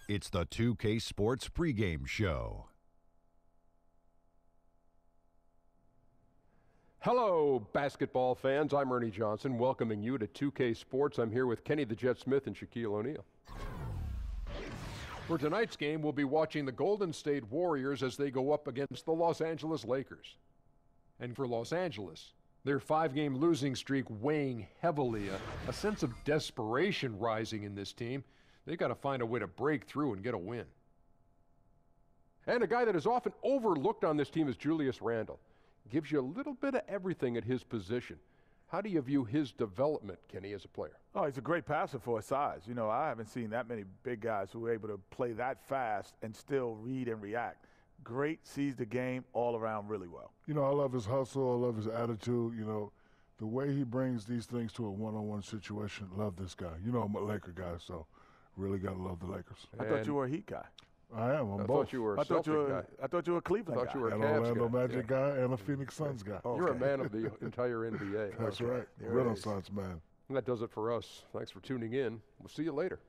It's the 2K Sports pregame show. Hello, basketball fans. I'm Ernie Johnson, welcoming you to 2K Sports. I'm here with Kenny the Jet Smith and Shaquille O'Neal. For tonight's game, we'll be watching the Golden State Warriors as they go up against the Los Angeles Lakers. And for Los Angeles, their 5-game losing streak weighing heavily, a sense of desperation rising in this team. They've got to find a way to break through and get a win. And a guy that is often overlooked on this team is Julius Randle. Gives you a little bit of everything at his position. How do you view his development, Kenny, as a player? Oh, he's a great passer for his size. You know, I haven't seen that many big guys who are able to play that fast and still read and react. Great, sees the game all around really well. You know, I love his hustle. I love his attitude. You know, the way he brings these things to a one-on-one situation. Love this guy. You know, I'm a Laker guy, so really got to love the Lakers. I thought you were a Heat guy. I am. I'm I both. thought you were a Celtic guy. I thought you were a Cleveland guy. I thought you were a An Cavs Orlando guy. Magic guy and a Phoenix Suns guy. Oh, You're a okay. man of the entire NBA. That's right. There it Renaissance man. And that does it for us. Thanks for tuning in. We'll see you later.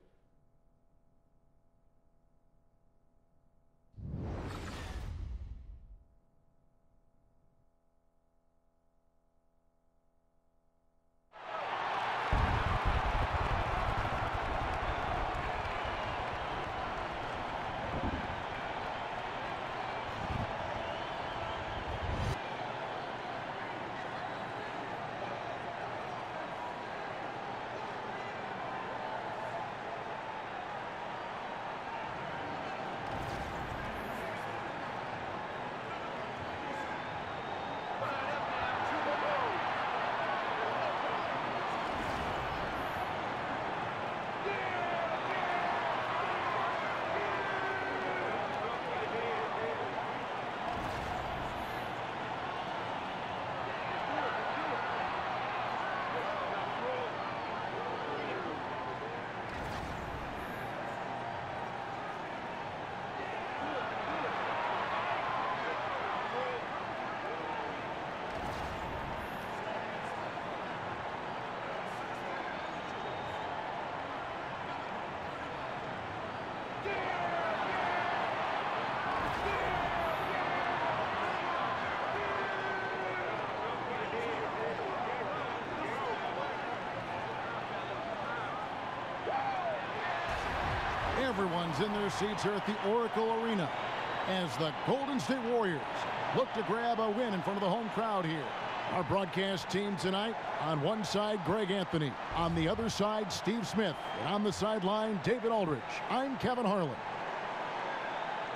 Everyone's in their seats here at the Oracle Arena as the Golden State Warriors look to grab a win in front of the home crowd here. Our broadcast team tonight, on one side, Greg Anthony. On the other side, Steve Smith. And on the sideline, David Aldridge. I'm Kevin Harlan.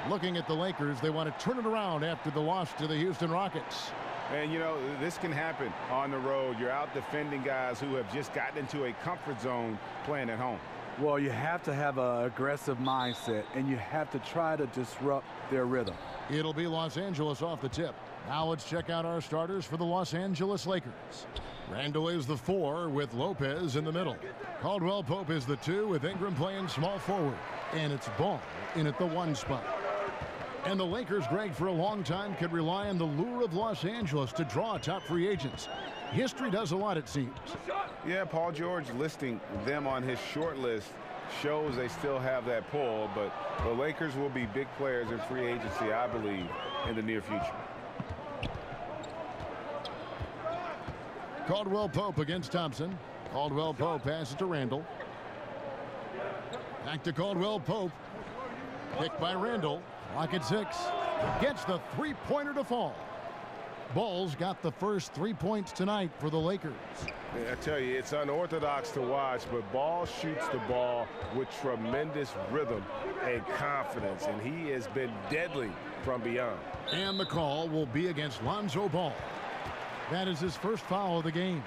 Looking at the Lakers, they want to turn it around after the loss to the Houston Rockets. And, you know, this can happen on the road. You're out defending guys who have just gotten into a comfort zone playing at home. Well, you have to have an aggressive mindset, and you have to try to disrupt their rhythm. It'll be Los Angeles off the tip. Now let's check out our starters for the Los Angeles Lakers. Randle is the 4 with Lopez in the middle. Caldwell Pope is the 2 with Ingram playing small forward. And it's Ball in at the 1 spot. And the Lakers, Greg, for a long time could rely on the lure of Los Angeles to draw top free agents. History does a lot, it seems. Yeah, Paul George listing them on his short list shows they still have that pull, but the Lakers will be big players in free agency, I believe, in the near future. Caldwell Pope against Thompson. Caldwell Pope passes to Randle. Back to Caldwell Pope. Picked by Randle. Clock at 6. Gets the three-pointer to fall. Ball's got the first 3 points tonight for the Lakers. I tell you, it's unorthodox to watch, but Ball shoots the ball with tremendous rhythm and confidence, and he has been deadly from beyond. And the call will be against Lonzo Ball. That is his first foul of the game.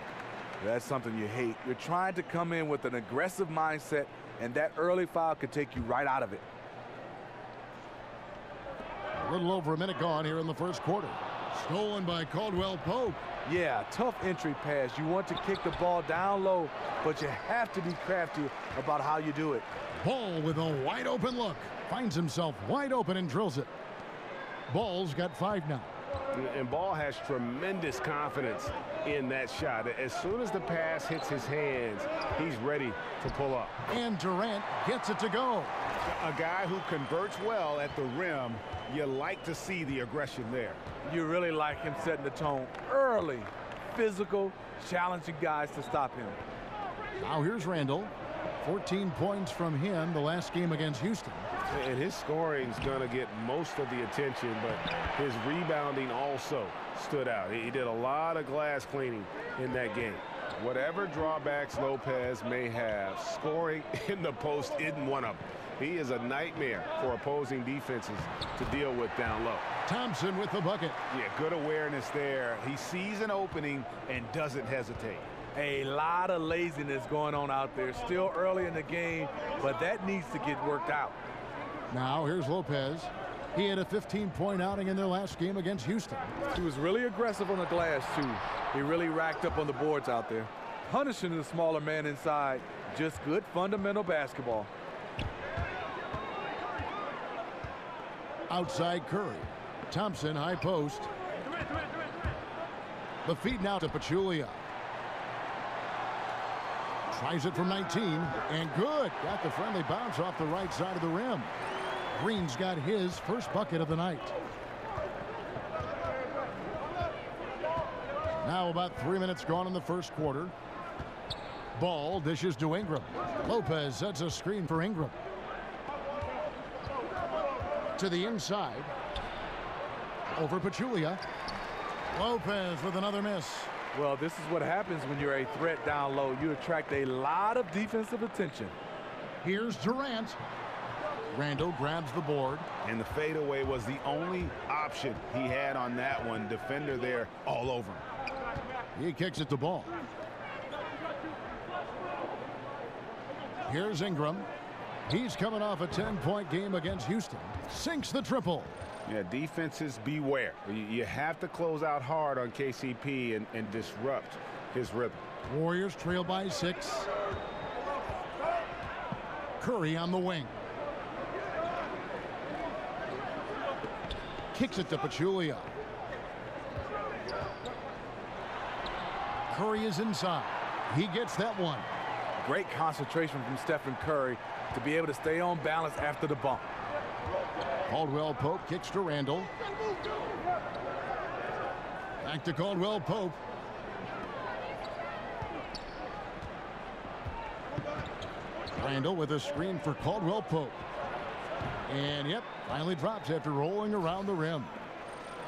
That's something you hate. You're trying to come in with an aggressive mindset, and that early foul could take you right out of it. A little over a minute gone here in the first quarter. Stolen by Caldwell Pope. Yeah, tough entry pass. You want to kick the ball down low, but you have to be crafty about how you do it. Ball with a wide open look. Finds himself wide open and drills it. Ball's got 5 now. And Ball has tremendous confidence in that shot. As soon as the pass hits his hands, he's ready to pull up. And Durant gets it to go. A guy who converts well at the rim, you like to see the aggression there. You really like him setting the tone early. Physical, challenging guys to stop him. Now here's Randall. 14 points from him the last game against Houston. And his scoring's going to get most of the attention, but his rebounding also stood out. He did a lot of glass cleaning in that game. Whatever drawbacks Lopez may have, scoring in the post isn't one of them. He is a nightmare for opposing defenses to deal with down low. Thompson with the bucket. Yeah, good awareness there. He sees an opening and doesn't hesitate. A lot of laziness going on out there. Still early in the game, but that needs to get worked out. Now here's Lopez. He had a 15-point outing in their last game against Houston. He was really aggressive on the glass, too. He really racked up on the boards out there. Punishing the smaller man inside. Just good fundamental basketball. Outside Curry. Thompson, high post. The feed now to Pachulia. Tries it from 19, and good. Got the friendly bounce off the right side of the rim. Green's got his first bucket of the night. Now about 3 minutes gone in the first quarter. Ball dishes to Ingram. Lopez sets a screen for Ingram. To the inside. Over Pachulia. Lopez with another miss. Well, this is what happens when you're a threat down low. You attract a lot of defensive attention. Here's Durant. Randall grabs the board. And the fadeaway was the only option he had on that one. Defender there all over him. He kicks it to Ball. Here's Ingram. He's coming off a 10-point game against Houston. Sinks the triple. Yeah, defenses beware. You have to close out hard on KCP and disrupt his rhythm. Warriors trail by 6. Curry on the wing. Kicks it to Pachulia. Curry is inside. He gets that one. Great concentration from Stephen Curry to be able to stay on balance after the bump. Caldwell Pope kicks to Randall. Back to Caldwell Pope. Randall with a screen for Caldwell Pope. And yep, finally drops after rolling around the rim.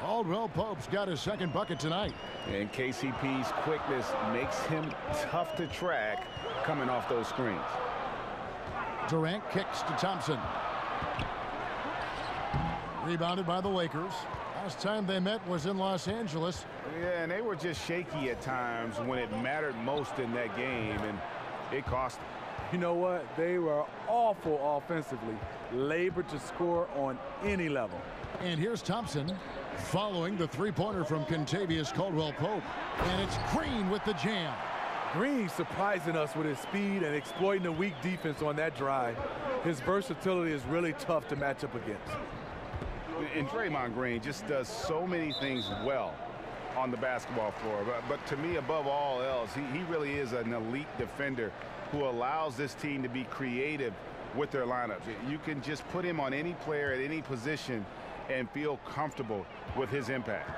Caldwell Pope's got his second bucket tonight. And KCP's quickness makes him tough to track coming off those screens. Durant kicks to Thompson. Rebounded by the Lakers. Last time they met was in Los Angeles. Yeah, and they were just shaky at times when it mattered most in that game, and it cost them. You know what? They were awful offensively. Labored to score on any level. And here's Thompson following the three-pointer from Kentavious Caldwell-Pope. And it's Green with the jam. Green surprising us with his speed and exploiting the weak defense on that drive. His versatility is really tough to match up against. And Draymond Green just does so many things well on the basketball floor. But to me, above all else, he really is an elite defender who allows this team to be creative with their lineups. You can just put him on any player at any position and feel comfortable with his impact.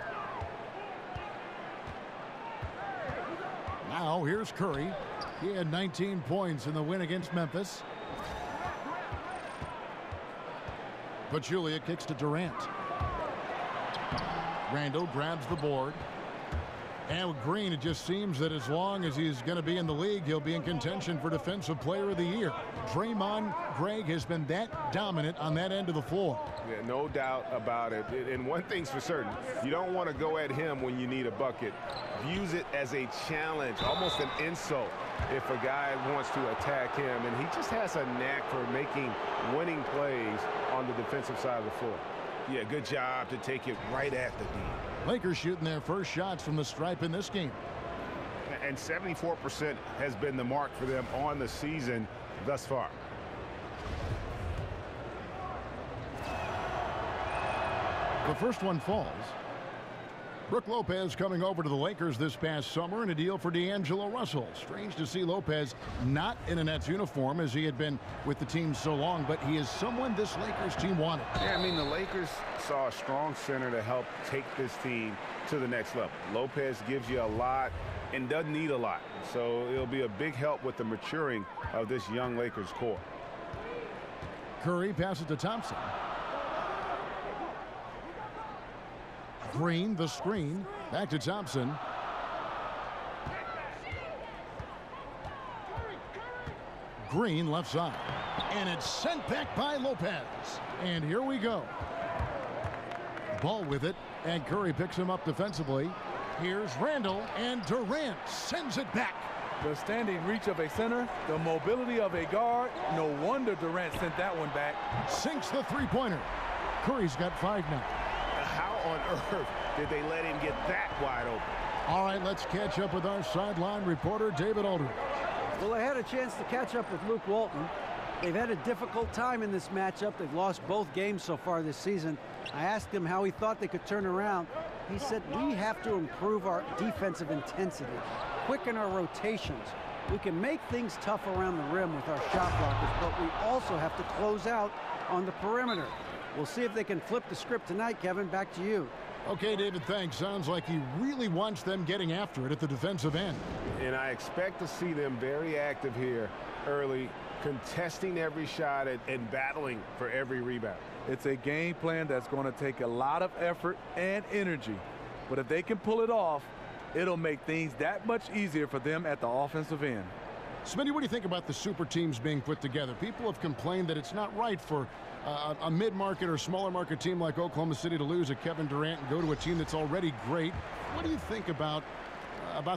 Now here's Curry. He had 19 points in the win against Memphis. Pachulia kicks to Durant. Randall grabs the board. And with Green, it just seems that as long as he's going to be in the league, he'll be in contention for Defensive Player of the Year. Draymond Greg has been that dominant on that end of the floor. Yeah, no doubt about it. And one thing's for certain, you don't want to go at him when you need a bucket. Views it as a challenge, almost an insult if a guy wants to attack him. And he just has a knack for making winning plays on the defensive side of the floor. Yeah, good job to take it right at the D. Lakers shooting their first shots from the stripe in this game. And 74% has been the mark for them on the season thus far. The first one falls. Brook Lopez coming over to the Lakers this past summer in a deal for D'Angelo Russell. Strange to see Lopez not in a Nets uniform as he had been with the team so long, but he is someone this Lakers team wanted. Yeah, I mean, the Lakers saw a strong center to help take this team to the next level. Lopez gives you a lot and doesn't need a lot, so it'll be a big help with the maturing of this young Lakers core. Curry passes to Thompson. Green, the screen. Back to Thompson. Green, left side. And it's sent back by Lopez. And here we go. Ball with it. And Curry picks him up defensively. Here's Randall. And Durant sends it back. The standing reach of a center, the mobility of a guard. No wonder Durant sent that one back. Sinks the three-pointer. Curry's got 5 now. How on earth did they let him get that wide open? All right, let's catch up with our sideline reporter, David Aldridge. Well, I had a chance to catch up with Luke Walton. They've had a difficult time in this matchup. They've lost both games so far this season. I asked him how he thought they could turn around. He said, we have to improve our defensive intensity, quicken our rotations. We can make things tough around the rim with our shot blockers, but we also have to close out on the perimeter. We'll see if they can flip the script tonight, Kevin. Back to you. Okay, David, thanks. Sounds like he really wants them getting after it at the defensive end. And I expect to see them very active here early, contesting every shot and battling for every rebound. It's a game plan that's going to take a lot of effort and energy. But if they can pull it off, it'll make things that much easier for them at the offensive end. Smitty, what do you think about the super teams being put together? People have complained that it's not right for a mid-market or smaller market team like Oklahoma City to lose a Kevin Durant and go to a team that's already great. What do you think about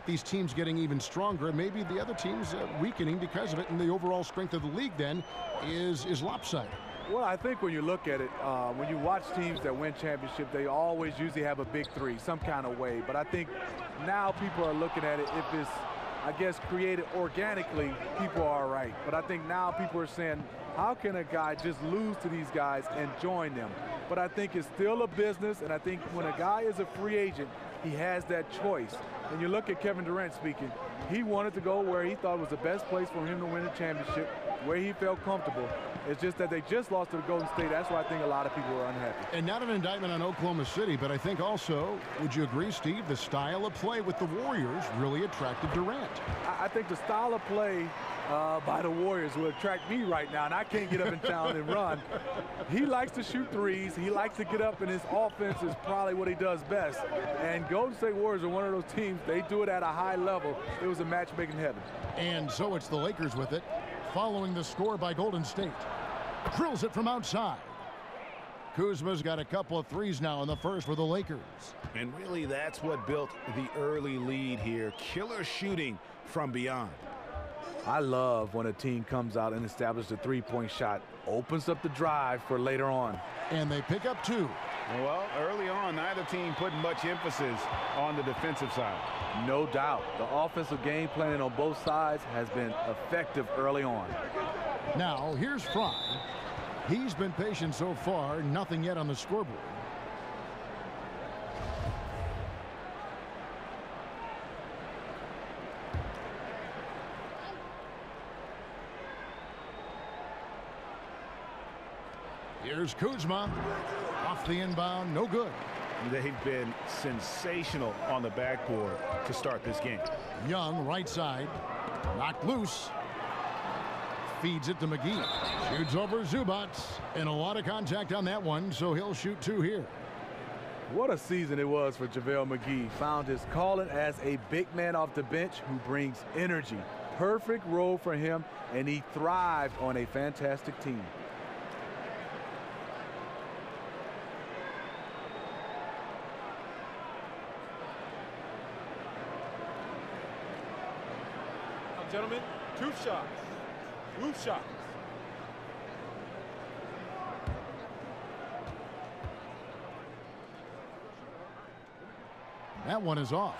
these teams getting even stronger and maybe the other teams weakening because of it, and the overall strength of the league then is lopsided? Well, I think when you look at it, when you watch teams that win championship, they always usually have a big three, some kind of way. But I think now people are looking at it, if it's, I guess, created organically, people are right. But I think now people are saying, how can a guy just lose to these guys and join them? But I think it's still a business, and I think when a guy is a free agent, he has that choice. And you look at Kevin Durant speaking, he wanted to go where he thought was the best place for him to win a championship, where he felt comfortable. It's just that they just lost to the Golden State. That's why I think a lot of people are unhappy. And not an indictment on Oklahoma City, but I think also, would you agree, Steve, the style of play with the Warriors really attracted Durant? I think the style of play by the Warriors will attract me right now, and I can't get up in town and run. He likes to shoot threes. He likes to get up, and his offense is probably what he does best. And Golden State Warriors are one of those teams, they do it at a high level. It was a match made in heaven. And so it's the Lakers with it, following the score by Golden State. Drills it from outside. Kuzma's got a couple of threes now in the first for the Lakers. And really, that's what built the early lead here. Killer shooting from beyond. I love when a team comes out and establishes a three-point shot, opens up the drive for later on. And they pick up 2. Well, early on, neither team put much emphasis on the defensive side. No doubt. The offensive game planning on both sides has been effective early on. Now, here's Fry. He's been patient so far, nothing yet on the scoreboard. Here's Kuzma. Off the inbound, no good. They've been sensational on the backboard to start this game. Young, right side. Knocked loose. Feeds it to McGee. Shoots over Zubac. And a lot of contact on that one, so he'll shoot 2 here. What a season it was for JaVale McGee. Found his calling as a big man off the bench who brings energy. Perfect role for him, and he thrived on a fantastic team. Gentlemen, 2 shots. 2 shots. That one is off.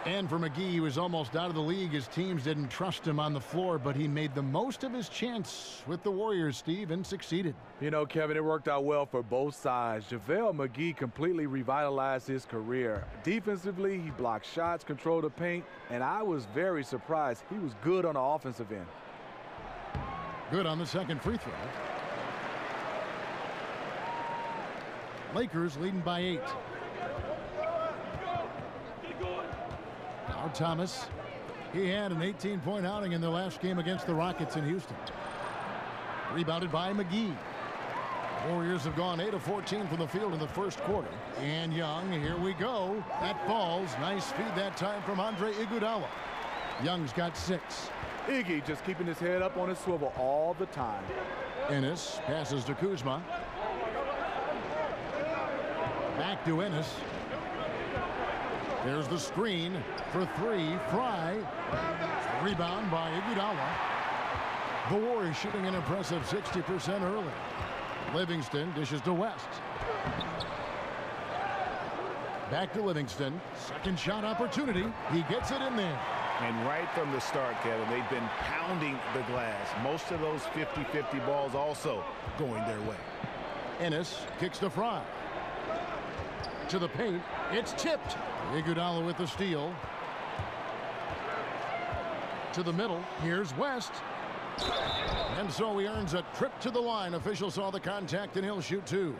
And for McGee, he was almost out of the league. His teams didn't trust him on the floor, but he made the most of his chance with the Warriors, Steve, and succeeded. You know, Kevin, it worked out well for both sides. JaVale McGee completely revitalized his career. Defensively, he blocked shots, controlled the paint, and I was very surprised. He was good on the offensive end. Good on the second free throw. Lakers leading by 8. Now Thomas. He had an 18-point outing in their last game against the Rockets in Houston. Rebounded by McGee. Warriors have gone 8 of 14 from the field in the first quarter. And Young, here we go. That falls. Nice feed that time from Andre Iguodala. Young's got 6. Iggy just keeping his head up on his swivel all the time. Ennis passes to Kuzma. Back to Ennis. There's the screen for 3. Fry. Rebound by Iguodala. The Warriors shooting an impressive 60% early. Livingston dishes to West. Back to Livingston. Second shot opportunity. He gets it in there. And right from the start, Kevin, they've been pounding the glass. Most of those 50-50 balls also going their way. Ennis kicks to Fry. To the paint. It's tipped. Iguodala with the steal. To the middle. Here's West. And so he earns a trip to the line. Officials saw the contact and he'll shoot 2.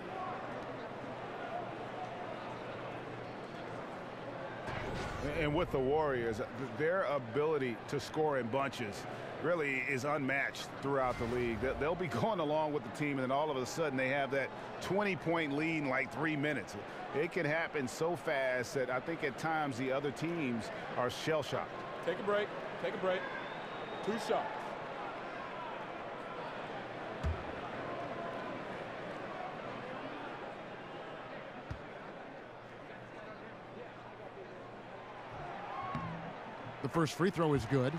And with the Warriors, their ability to score in bunches really is unmatched throughout the league. They'll be going along with the team, and then all of a sudden they have that 20-point lead in like 3 minutes. It can happen so fast that I think at times the other teams are shell-shocked. Take a break. Take a break. 2 shots. The first free throw is good.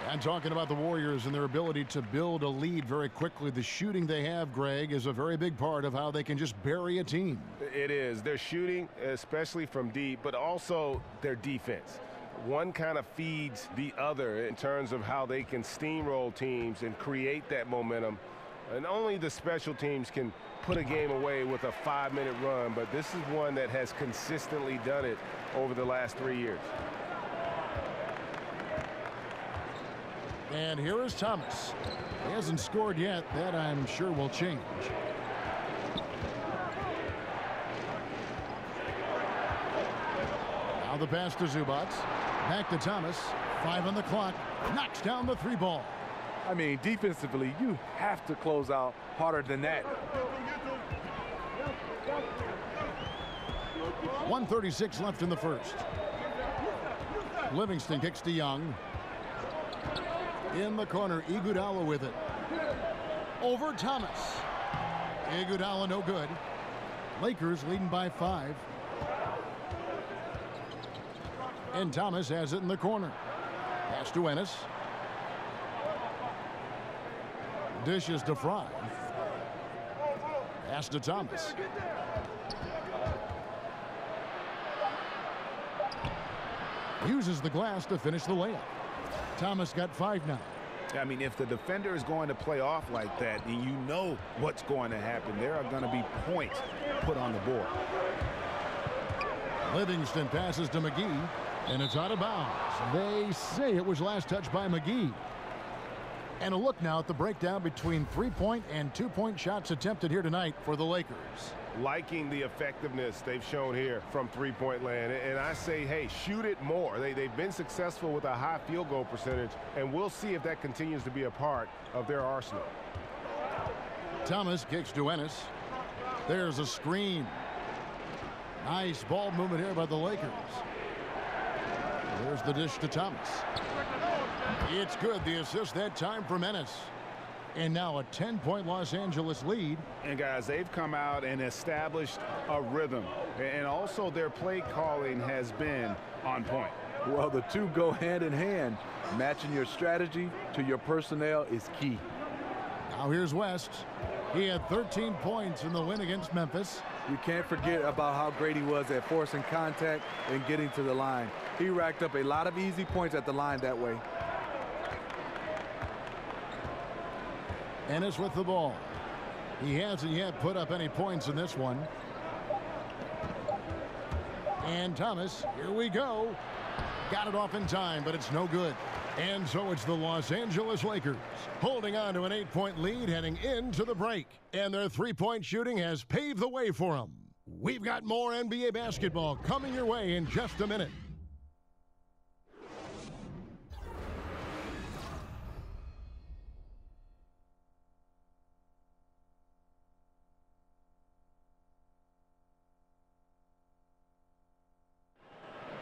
And talking about the Warriors and their ability to build a lead very quickly, the shooting they have, Greg, is a very big part of how they can just bury a team. It is. Their shooting, especially from deep, but also their defense. One kind of feeds the other in terms of how they can steamroll teams and create that momentum. And only the special teams can put a game away with a 5-minute run, but this is one that has consistently done it over the last 3 years. And here is Thomas. He hasn't scored yet. That I'm sure will change. Now the pass to Zubats. Back to Thomas. 5 on the clock. Knocks down the 3 ball. I mean, defensively, you have to close out harder than that. 1:36 left in the first. Livingston kicks to Young. In the corner, Iguodala with it. Over Thomas. Iguodala no good. Lakers leading by 5. And Thomas has it in the corner. Pass to Ennis. Dishes to Fry. Pass to Thomas. Uses the glass to finish the layup. Thomas got 5 now. I mean, if the defender is going to play off like that, then you know what's going to happen. There are going to be points put on the board. Livingston passes to McGee, and it's out of bounds. They say it was last touched by McGee. And a look now at the breakdown between 3-point and 2-point shots attempted here tonight for the Lakers. Liking the effectiveness they've shown here from 3-point land. And I say, hey, shoot it more. They've been successful with a high field goal percentage, and we'll see if that continues to be a part of their arsenal. Thomas kicks to Ennis. There's a screen. Nice ball movement here by the Lakers. There's the dish to Thomas. It's good. The assist that time from Ennis. And now a 10-point Los Angeles lead. And guys, they've come out and established a rhythm. And also their play calling has been on point. Well, the two go hand in hand. Matching your strategy to your personnel is key. Now here's West. He had 13 points in the win against Memphis. You can't forget about how great he was at forcing contact and getting to the line. He racked up a lot of easy points at the line that way. Ennis with the ball. He hasn't yet put up any points in this one. And Thomas, here we go. Got it off in time, but it's no good. And so it's the Los Angeles Lakers holding on to an 8-point lead heading into the break. And their three-point shooting has paved the way for them. We've got more NBA basketball coming your way in just a minute.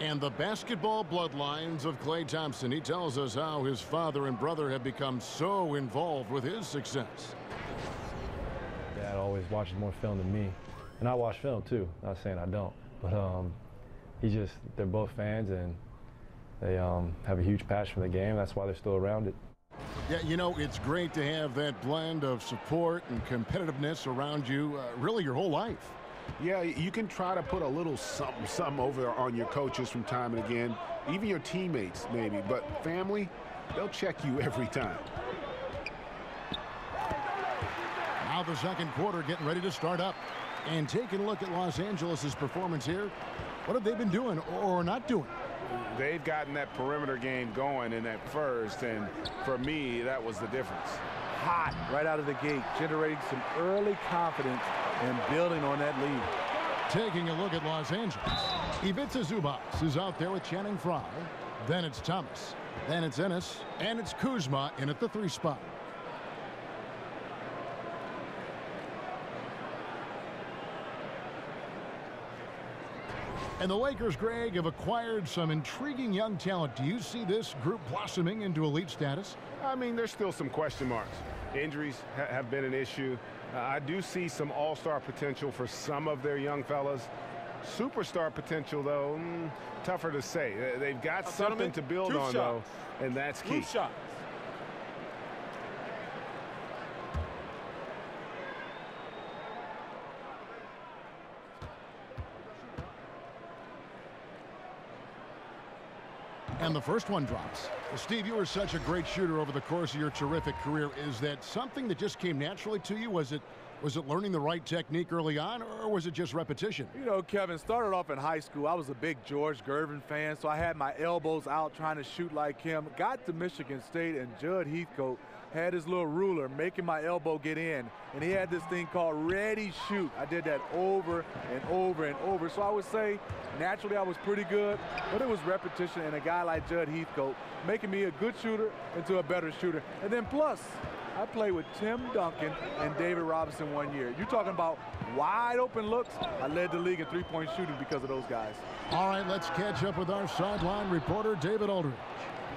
And the basketball bloodlines of Klay Thompson. He tells us how his father and brother have become so involved with his success. Dad always watches more film than me. And I watch film too, not saying I don't. But they're both fans, and they have a huge passion for the game. That's why they're still around it. Yeah, you know, it's great to have that blend of support and competitiveness around you really your whole life. Yeah, you can try to put a little something over on your coaches from time and again, even your teammates maybe, but family, they'll check you every time. Now the second quarter getting ready to start up. And taking a look at Los Angeles' performance here, what have they been doing or not doing? They've gotten that perimeter game going in that first, and for me, that was the difference. Hot right out of the gate, generating some early confidence and building on that lead. Taking a look at Los Angeles. Ivica Zubac is out there with Channing Frye. Then it's Thomas. Then it's Ennis. And it's Kuzma in at the 3 spot. And the Lakers, Greg, have acquired some intriguing young talent. Do you see this group blossoming into elite status? I mean, there's still some question marks. Injuries have been an issue. I do see some all-star potential for some of their young fellas. Superstar potential, though, tougher to say. They've got something to build on, though, and that's key. Shots. And the first one drops. Steve, you were such a great shooter over the course of your terrific career. Is that something that just came naturally to you? Was it learning the right technique early on, or was it just repetition? You know, Kevin, started off in high school. I was a big George Gervin fan, so I had my elbows out trying to shoot like him. Got to Michigan State, and Judd Heathcote had his little ruler making my elbow get in, and he had this thing called ready shoot. I did that over and over and over. So I would say naturally I was pretty good, but it was repetition and a guy like Judd Heathcote making me a good shooter into a better shooter. And then plus, I played with Tim Duncan and David Robinson one year. You're talking about wide open looks. I led the league in three-point shooting because of those guys. All right, let's catch up with our sideline reporter, David Aldridge.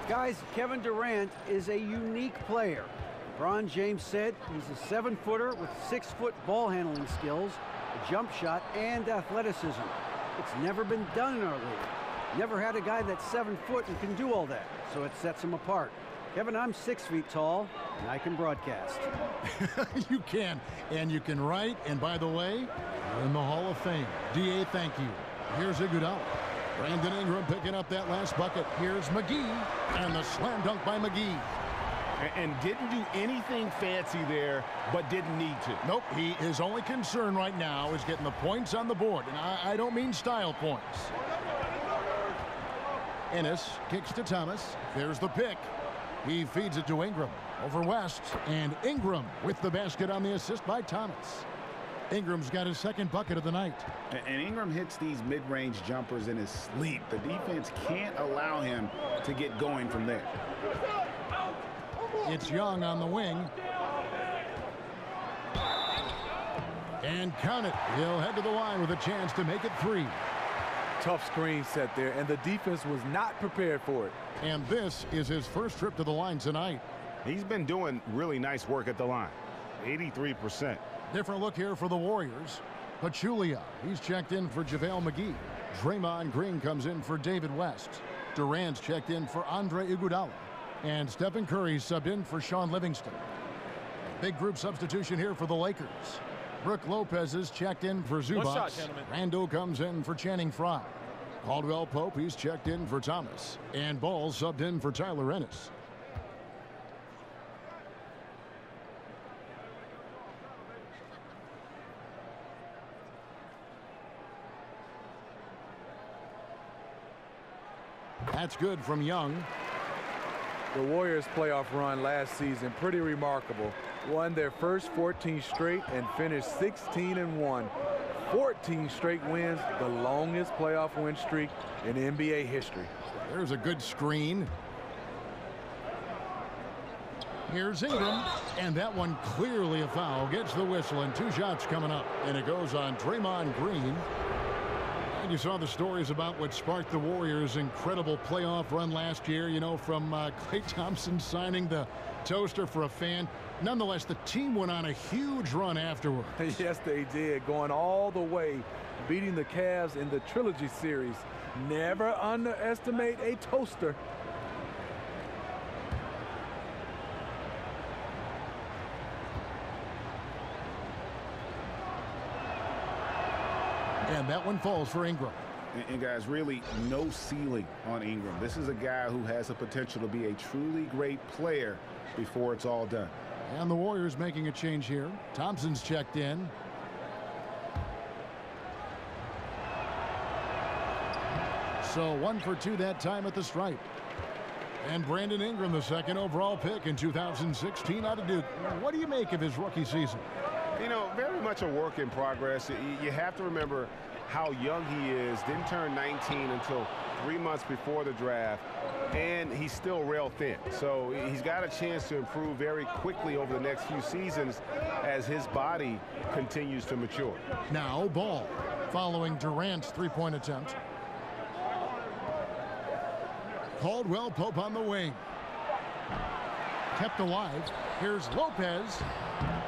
Guys, Kevin Durant is a unique player. LeBron James said he's a 7-footer with 6-foot ball handling skills, a jump shot, and athleticism. It's never been done in our league. Never had a guy that's 7 foot and can do all that, so it sets him apart. Kevin, I'm 6 feet tall, and I can broadcast. You can, and you can write, and by the way, you're in the Hall of Fame. DA, thank you. Here's Iguodala. Brandon Ingram picking up that last bucket. Here's McGee, and the slam dunk by McGee. And didn't do anything fancy there, but didn't need to. Nope, his only concern right now is getting the points on the board, and I don't mean style points. Ennis kicks to Thomas. There's the pick. He feeds it to Ingram. Over West, and Ingram with the basket on the assist by Thomas. Ingram's got his second bucket of the night. And Ingram hits these mid-range jumpers in his sleep. The defense can't allow him to get going from there. It's Young on the wing. And count it. He'll head to the line with a chance to make it 3. Tough screen set there, and the defense was not prepared for it. And this is his first trip to the line tonight. He's been doing really nice work at the line. 83%. Different look here for the Warriors. Pachulia, he's checked in for JaVale McGee. Draymond Green comes in for David West. Durant's checked in for Andre Iguodala. And Stephen Curry subbed in for Sean Livingston. Big group substitution here for the Lakers. Brooke Lopez is checked in for Zubac. One shot, gentlemen. Randall comes in for Channing Frye. Caldwell Pope, he's checked in for Thomas. And Ball subbed in for Tyler Ennis. That's good from Young. The Warriors' playoff run last season, pretty remarkable. Won their first 14 straight and finished 16-1. 14 straight wins, the longest playoff win streak in NBA history. There's a good screen. Here's Ingram, and that one clearly a foul. Gets the whistle, and 2 shots coming up. And it goes on Draymond Green. And you saw the stories about what sparked the Warriors' incredible playoff run last year, you know, from Klay Thompson signing the toaster for a fan. Nonetheless, the team went on a huge run afterward. Yes, they did, going all the way, beating the Cavs in the Trilogy Series. Never underestimate a toaster. And that one falls for Ingram. And guys, really no ceiling on Ingram. This is a guy who has the potential to be a truly great player before it's all done. And the Warriors making a change here. Thompson's checked in. So 1 for 2 that time at the stripe. And Brandon Ingram, the second overall pick in 2016 out of Duke. What do you make of his rookie season? You know, very much a work in progress. You have to remember how young he is. Didn't turn 19 until 3 months before the draft, and he's still rail thin. So he's got a chance to improve very quickly over the next few seasons as his body continues to mature. Now Ball following Durant's three-point attempt. Caldwell Pope on the wing. Kept alive. Here's Lopez.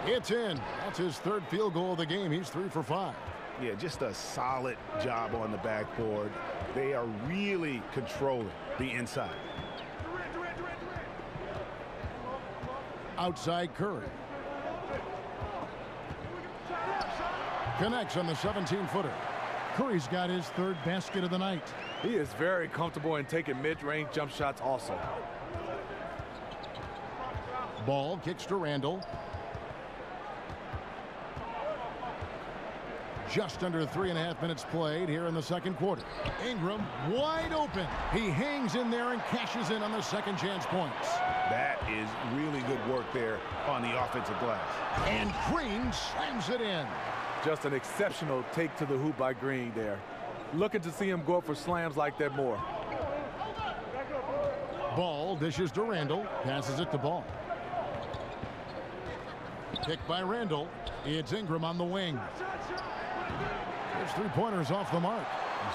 It's in. That's his third field goal of the game. He's 3 for 5. Yeah, just a solid job on the backboard. They are really controlling the inside. Outside Curry. Connects on the 17-footer. Curry's got his third basket of the night. He is very comfortable in taking mid-range jump shots also. Ball kicks to Randall. Just under 3.5 minutes played here in the second quarter. Ingram wide open. He hangs in there and cashes in on the second chance points. That is really good work there on the offensive glass. And Green slams it in. Just an exceptional take to the hoop by Green there. Looking to see him go up for slams like that more. Ball dishes to Randall. Passes it to Ball. Picked by Randall. It's Ingram on the wing. There's 3-pointers off the mark.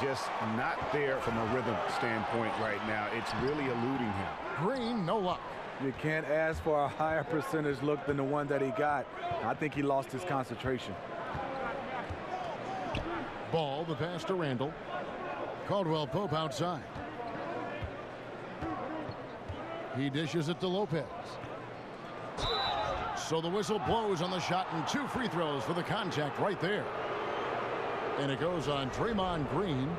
Just not there from a rhythm standpoint right now. It's really eluding him. Green, no luck. You can't ask for a higher percentage look than the one that he got. I think he lost his concentration. Ball, the pass to Randall. Caldwell Pope outside. He dishes it to Lopez. So the whistle blows on the shot, and 2 free throws for the contact right there. And it goes on Draymond Green.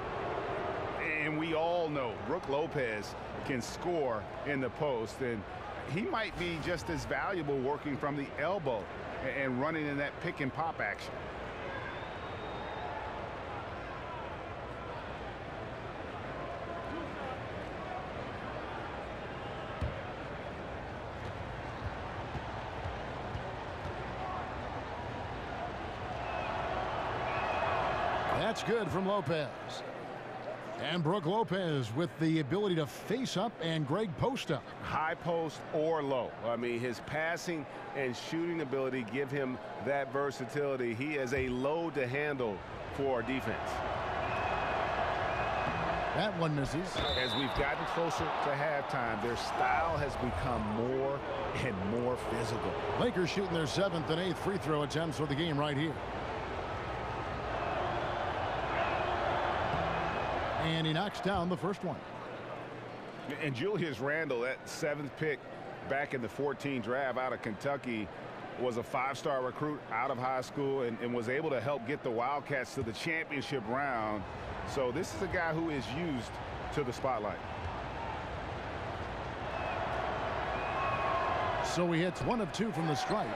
And we all know Brooke Lopez can score in the post, and he might be just as valuable working from the elbow and running in that pick and pop action. That's good from Lopez. And Brooke Lopez with the ability to face up and Greg post up. High post or low. I mean, his passing and shooting ability give him that versatility. He is a load to handle for defense. That one misses. As we've gotten closer to halftime, their style has become more and more physical. Lakers shooting their 7th and 8th free throw attempts for the game right here. And he knocks down the first one. And Julius Randle, that 7th pick back in the 14 draft out of Kentucky, was a 5-star recruit out of high school and was able to help get the Wildcats to the championship round. So this is a guy who is used to the spotlight. So he hits 1 of 2 from the stripe.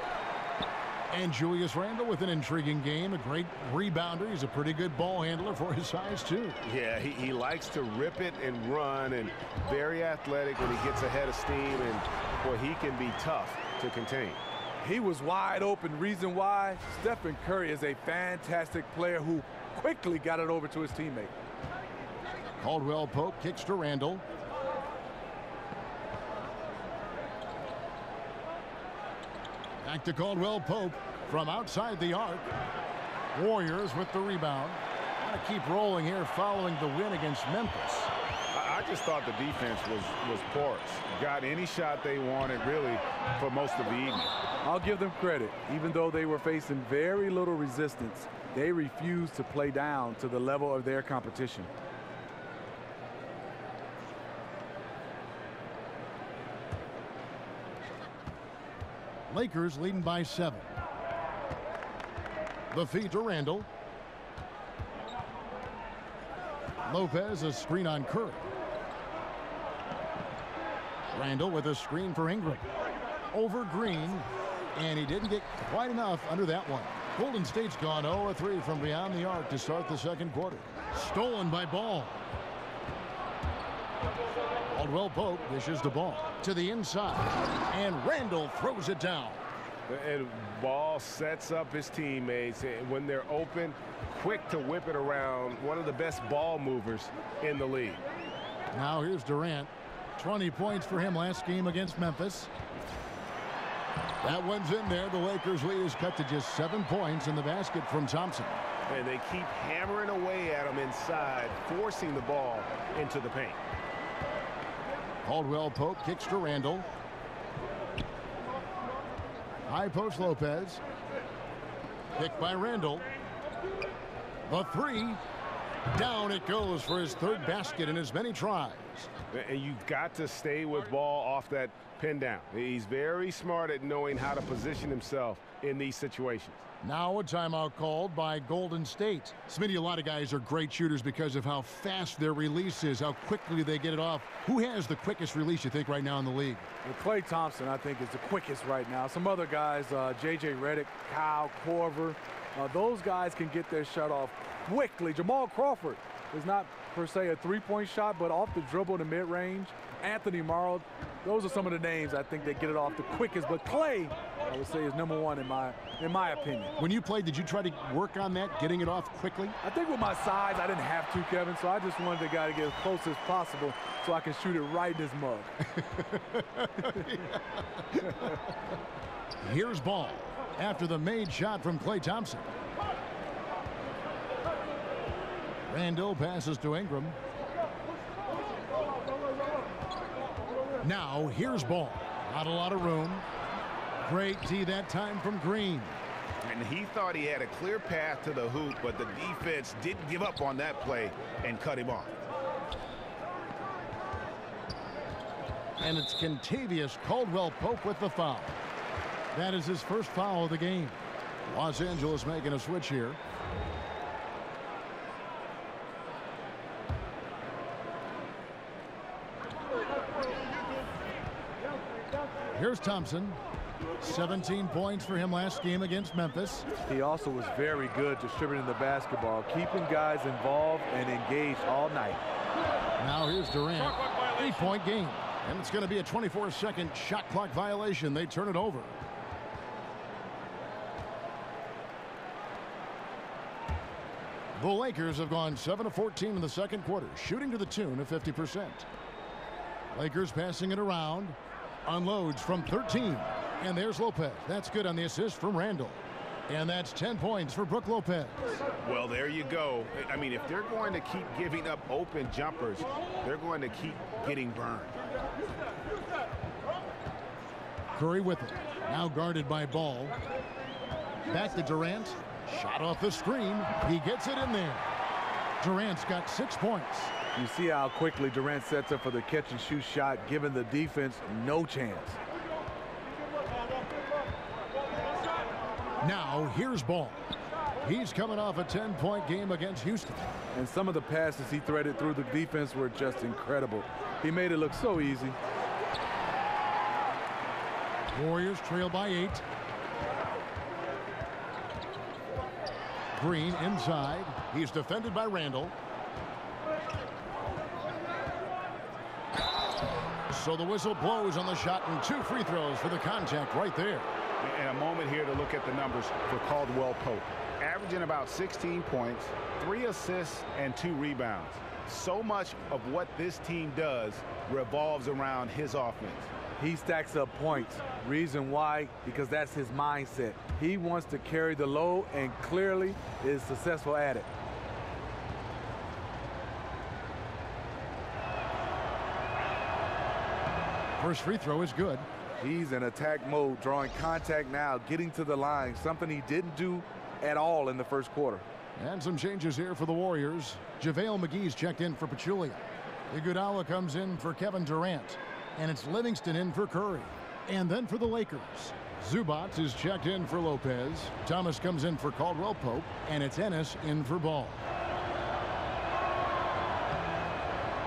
And Julius Randle with an intriguing game, a great rebounder. He's a pretty good ball handler for his size, too. Yeah, he likes to rip it and run, and very athletic when he gets ahead of steam, and boy, he can be tough to contain. He was wide open. Reason why? Stephen Curry is a fantastic player who quickly got it over to his teammate. Caldwell Pope kicks to Randle. Back to Caldwell Pope from outside the arc. Warriors with the rebound. Want to keep rolling here following the win against Memphis. I just thought the defense was porous. Got any shot they wanted, really, for most of the evening. I'll give them credit. Even though they were facing very little resistance, they refused to play down to the level of their competition. Lakers leading by 7. The feed to Randle. Lopez, a screen on Curry. Randle with a screen for Ingram. Over Green, and he didn't get quite enough under that one. Golden State's gone 0-3 from beyond the arc to start the second quarter. Stolen by Ball. Caldwell Pope dishes the ball to the inside, and Randle throws it down. And Ball sets up his teammates, and when they're open, quick to whip it around. One of the best ball movers in the league. Now here's Durant. 20 points for him last game against Memphis. That one's in there. The Lakers lead is cut to just 7 points in the basket from Thompson. And they keep hammering away at him inside, forcing the ball into the paint. Caldwell Pope kicks to Randle. High post Lopez. Picked by Randle. The 3. Down it goes for his 3rd basket in as many tries. And you've got to stay with Ball off that pin down. He's very smart at knowing how to position himself in these situations. Now a timeout called by Golden State. Smitty, a lot of guys are great shooters because of how fast their release is, how quickly they get it off. Who has the quickest release, you think, right now in the league? Well, Klay Thompson, I think, is the quickest right now. Some other guys, J.J. Redick, Kyle Korver, those guys can get their shot off quickly. Jamal Crawford is not per se a three-point shot, but off the dribble to mid-range. Anthony Morrow, those are some of the names I think they get it off the quickest. But Klay, I would say, is #1 in my opinion. When you played, did you try to work on that, getting it off quickly? I think with my size, I didn't have to, Kevin, so I just wanted the guy to get as close as possible so I can shoot it right in his mug. Here's Ball after the made shot from Klay Thompson. Randle passes to Ingram. Now here's Ball. Not a lot of room. Great D that time from Green. And he thought he had a clear path to the hoop, but the defense didn't give up on that play and cut him off. And it's Kentavious Caldwell-Pope with the foul. That is his first foul of the game. Los Angeles making a switch here. Here's Thompson. 17 points for him last game against Memphis. He also was very good distributing the basketball, keeping guys involved and engaged all night. Now here's Durant. 8-point game. And it's going to be a 24-second shot clock violation. They turn it over. The Lakers have gone 7 of 14 in the second quarter, shooting to the tune of 50%. Lakers passing it around. Unloads from 13. And there's Lopez. That's good on the assist from Randle. And that's 10 points for Brook Lopez. Well, there you go. I mean, if they're going to keep giving up open jumpers, they're going to keep getting burned. Curry with it. Now guarded by Ball. Back to Durant. Shot off the screen. He gets it in there. Durant's got 6 points. You see how quickly Durant sets up for the catch and shoot shot, giving the defense no chance. Now here's Ball. He's coming off a 10-point game against Houston. And some of the passes he threaded through the defense were just incredible. He made it look so easy. Warriors trail by 8. Green inside. He's defended by Randall. So the whistle blows on the shot, and 2 free throws for the contact right there. And a moment here to look at the numbers for Caldwell Pope. Averaging about 16 points, 3 assists, and 2 rebounds. So much of what this team does revolves around his offense. He stacks up points. Reason why? Because that's his mindset. He wants to carry the load and clearly is successful at it. First free throw is good. He's in attack mode, drawing contact now, getting to the line, something he didn't do at all in the first quarter. And some changes here for the Warriors. JaVale McGee's checked in for Pachulia. Iguodala comes in for Kevin Durant. And it's Livingston in for Curry. And then for the Lakers, Zubac is checked in for Lopez. Thomas comes in for Caldwell Pope. And it's Ennis in for Ball.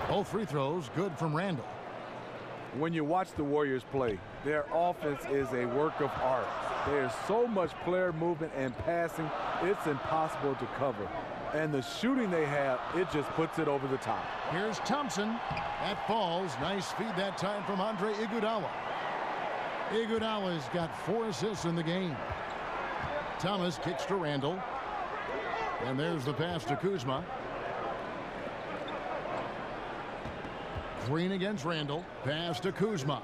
Both free throws good from Randall. When you watch the Warriors play, their offense is a work of art. There's so much player movement and passing, it's impossible to cover. And the shooting they have, it just puts it over the top. Here's Thompson. That falls. Nice feed that time from Andre Iguodala. Iguodala's got 4 assists in the game. Thomas kicks to Randall. And there's the pass to Kuzma. Green against Randall. Pass to Kuzma.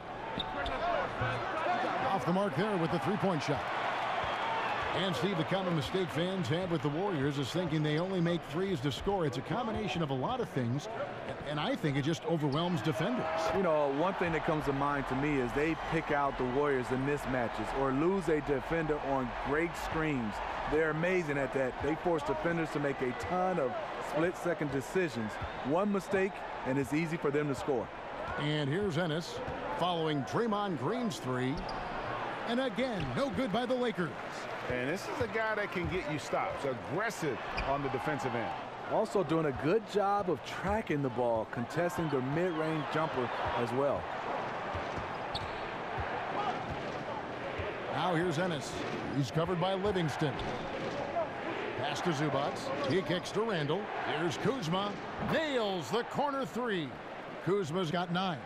Off the mark there with the 3-point shot. And Steve, the common mistake fans have with the Warriors is thinking they only make threes to score. It's a combination of a lot of things, and I think it just overwhelms defenders. You know, one thing that comes to mind to me is they pick out the Warriors in mismatches or lose a defender on great screens. They're amazing at that. They force defenders to make a ton of split-second decisions. One mistake, and it's easy for them to score. And here's Ennis following Draymond Green's 3. And again, no good by the Lakers. And this is a guy that can get you stops, aggressive on the defensive end. Also doing a good job of tracking the ball, contesting the mid-range jumper as well. Now here's Ennis. He's covered by Livingston. Pass to Zubac. He kicks to Randall. Here's Kuzma. Nails the corner 3. Kuzma's got 9.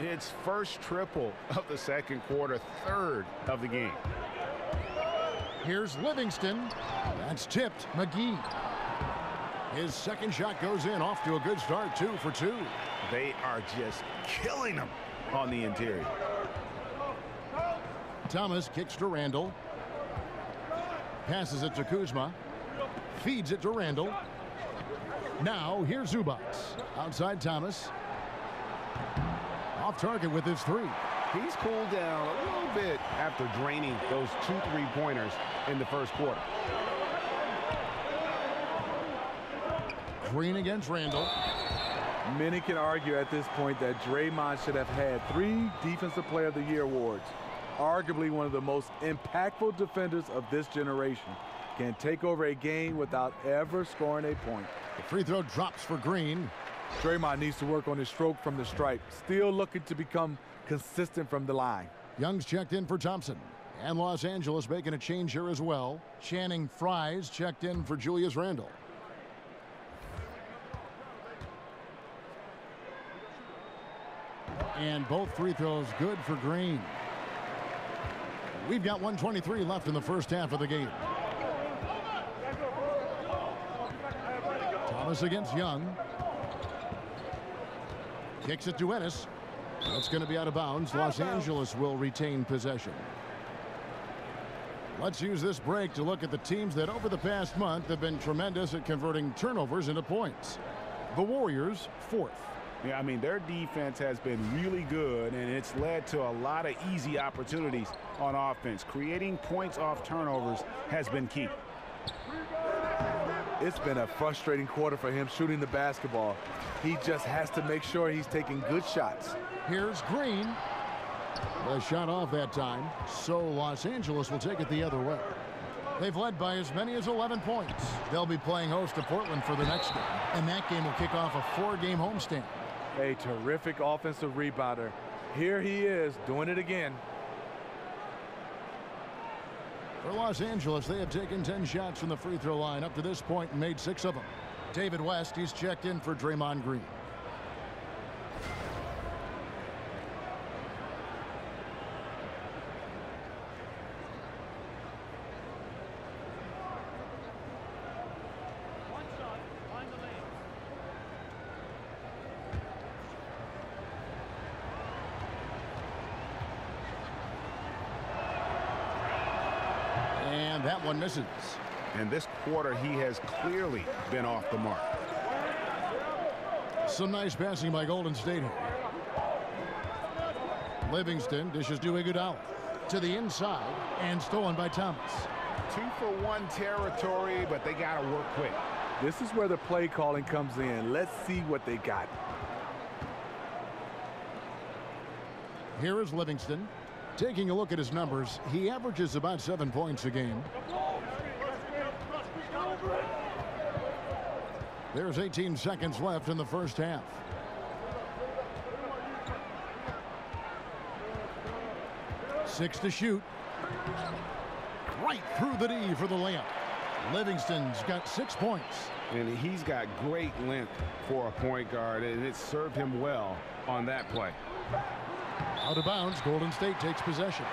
It's first triple of the second quarter, 3rd of the game. Here's Livingston. That's tipped. McGee. His second shot goes in. Off to a good start. 2 for 2. They are just killing them on the interior. Thomas kicks to Randall. Passes it to Kuzma. Feeds it to Randall. Now here's Zubac. Outside Thomas. Off target with his 3. He's cooled down a little bit after draining those 2 3-pointers in the first quarter. Green against Randall. Many can argue at this point that Draymond should have had 3 Defensive Player of the Year awards. Arguably one of the most impactful defenders of this generation. Can take over a game without ever scoring a point. The free throw drops for Green. Draymond needs to work on his stroke from the stripe. Still looking to become consistent from the line. Young's checked in for Thompson. And Los Angeles making a change here as well. Channing Frye's checked in for Julius Randle. And both free throws good for Green. We've got 1:23 left in the first half of the game. Thomas against Young. Kicks it to Ennis. That's going to be out of bounds. Los Angeles will retain possession. Let's use this break to look at the teams that over the past month have been tremendous at converting turnovers into points. The Warriors, 4th. Yeah, I mean, their defense has been really good, and it's led to a lot of easy opportunities on offense. Creating points off turnovers has been key. It's been a frustrating quarter for him shooting the basketball. He just has to make sure he's taking good shots. Here's Green. The shot off that time, so Los Angeles will take it the other way. They've led by as many as 11 points. They'll be playing host to Portland for the next game, and that game will kick off a 4-game homestand. A terrific offensive rebounder. Here he is doing it again. For Los Angeles, they have taken 10 shots from the free throw line up to this point and made 6 of them. David West, he's checked in for Draymond Green. And that one misses. And this quarter, he has clearly been off the mark. Some nice passing by Golden State here. Livingston dishes to Iguodala. To the inside, and stolen by Thomas. 2-for-1 territory, but they got to work quick. This is where the play calling comes in. Let's see what they got. Here is Livingston. Taking a look at his numbers, he averages about 7 points a game. There's 18 seconds left in the first half. Six to shoot. Right through the D for the layup. Livingston's got 6 points. And he's got great length for a point guard, and it served him well on that play. Out of bounds, Golden State takes possession.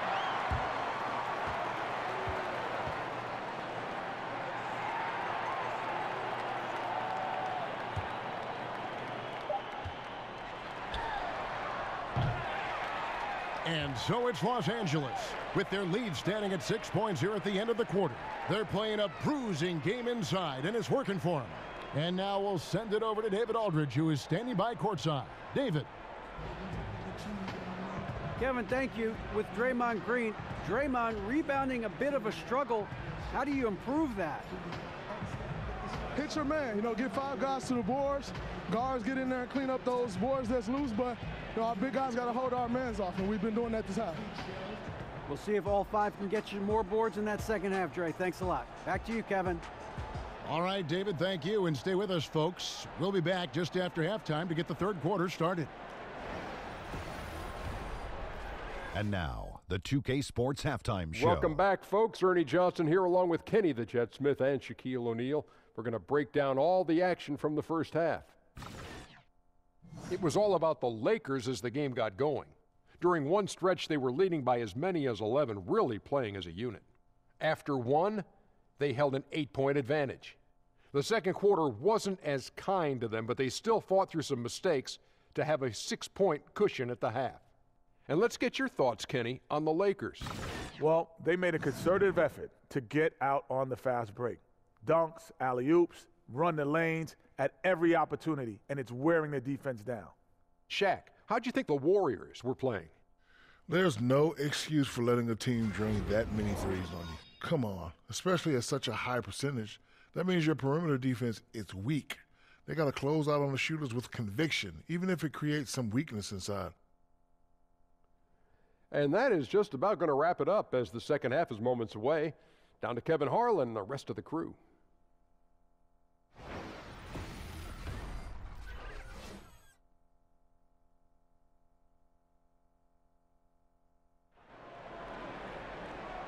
And so it's Los Angeles, with their lead standing at 6 points here at the end of the quarter. They're playing a bruising game inside, and it's working for them. And now we'll send it over to David Aldridge, who is standing by courtside. David. Kevin, thank you. With Draymond Green, Draymond rebounding a bit of a struggle. How do you improve that? Hit your man, get 5 guys to the boards. Guards get in there and clean up those boards that's loose, but our big guys got to hold our mans off, and we've been doing that this half. We'll see if all 5 can get you more boards in that second half, Dre. Thanks a lot. Back to you, Kevin. All right, David, thank you, and stay with us, folks. We'll be back just after halftime to get the third quarter started. And now, the 2K Sports Halftime Show. Welcome back, folks. Ernie Johnson here along with Kenny the Jet Smith and Shaquille O'Neal. We're going to break down all the action from the first half. It was all about the Lakers as the game got going. During one stretch, they were leading by as many as 11, really playing as a unit. After one, they held an 8-point advantage. The second quarter wasn't as kind to them, but they still fought through some mistakes to have a 6-point cushion at the half. And let's get your thoughts, Kenny, on the Lakers. Well, they made a concerted effort to get out on the fast break. Dunks, alley-oops, run the lanes at every opportunity, and it's wearing the defense down. Shaq, how'd you think the Warriors were playing? There's no excuse for letting a team drain that many threes on you. Come on, especially at such a high percentage. That means your perimeter defense is weak. They got to close out on the shooters with conviction, even if it creates some weakness inside. And that is just about going to wrap it up as the second half is moments away. Down to Kevin Harlan and the rest of the crew.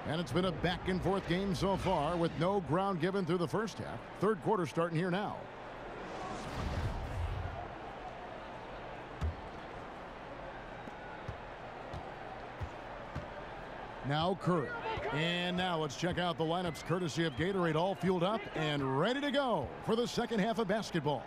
And it's been a back-and-forth game so far with no ground given through the first half. Third quarter starting here now. Now Curry. And now let's check out the lineups courtesy of Gatorade, all fueled up and ready to go for the second half of basketball.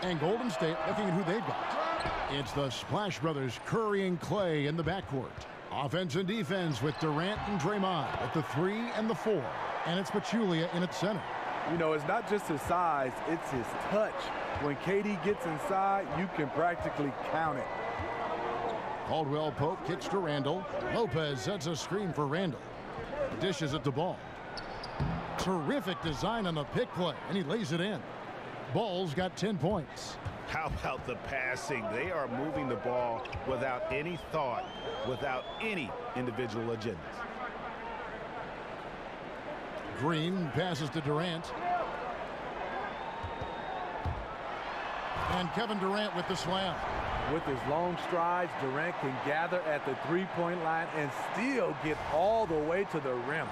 And Golden State looking at who they've got. It's the Splash Brothers, Curry and Clay in the backcourt. Offense and defense with Durant and Draymond at the 3 and the 4. And it's Pachulia in its center. It's not just his size, it's his touch. When KD gets inside, you can practically count it. Caldwell Pope kicks to Randall. Lopez sets a screen for Randall. Dishes it to Ball. Terrific design on the pick play, and he lays it in. Ball's got 10 points. How about the passing? They are moving the ball without any thought, without any individual agendas. Green passes to Durant. And Kevin Durant with the slam. With his long strides, Durant can gather at the three-point line and still get all the way to the rim.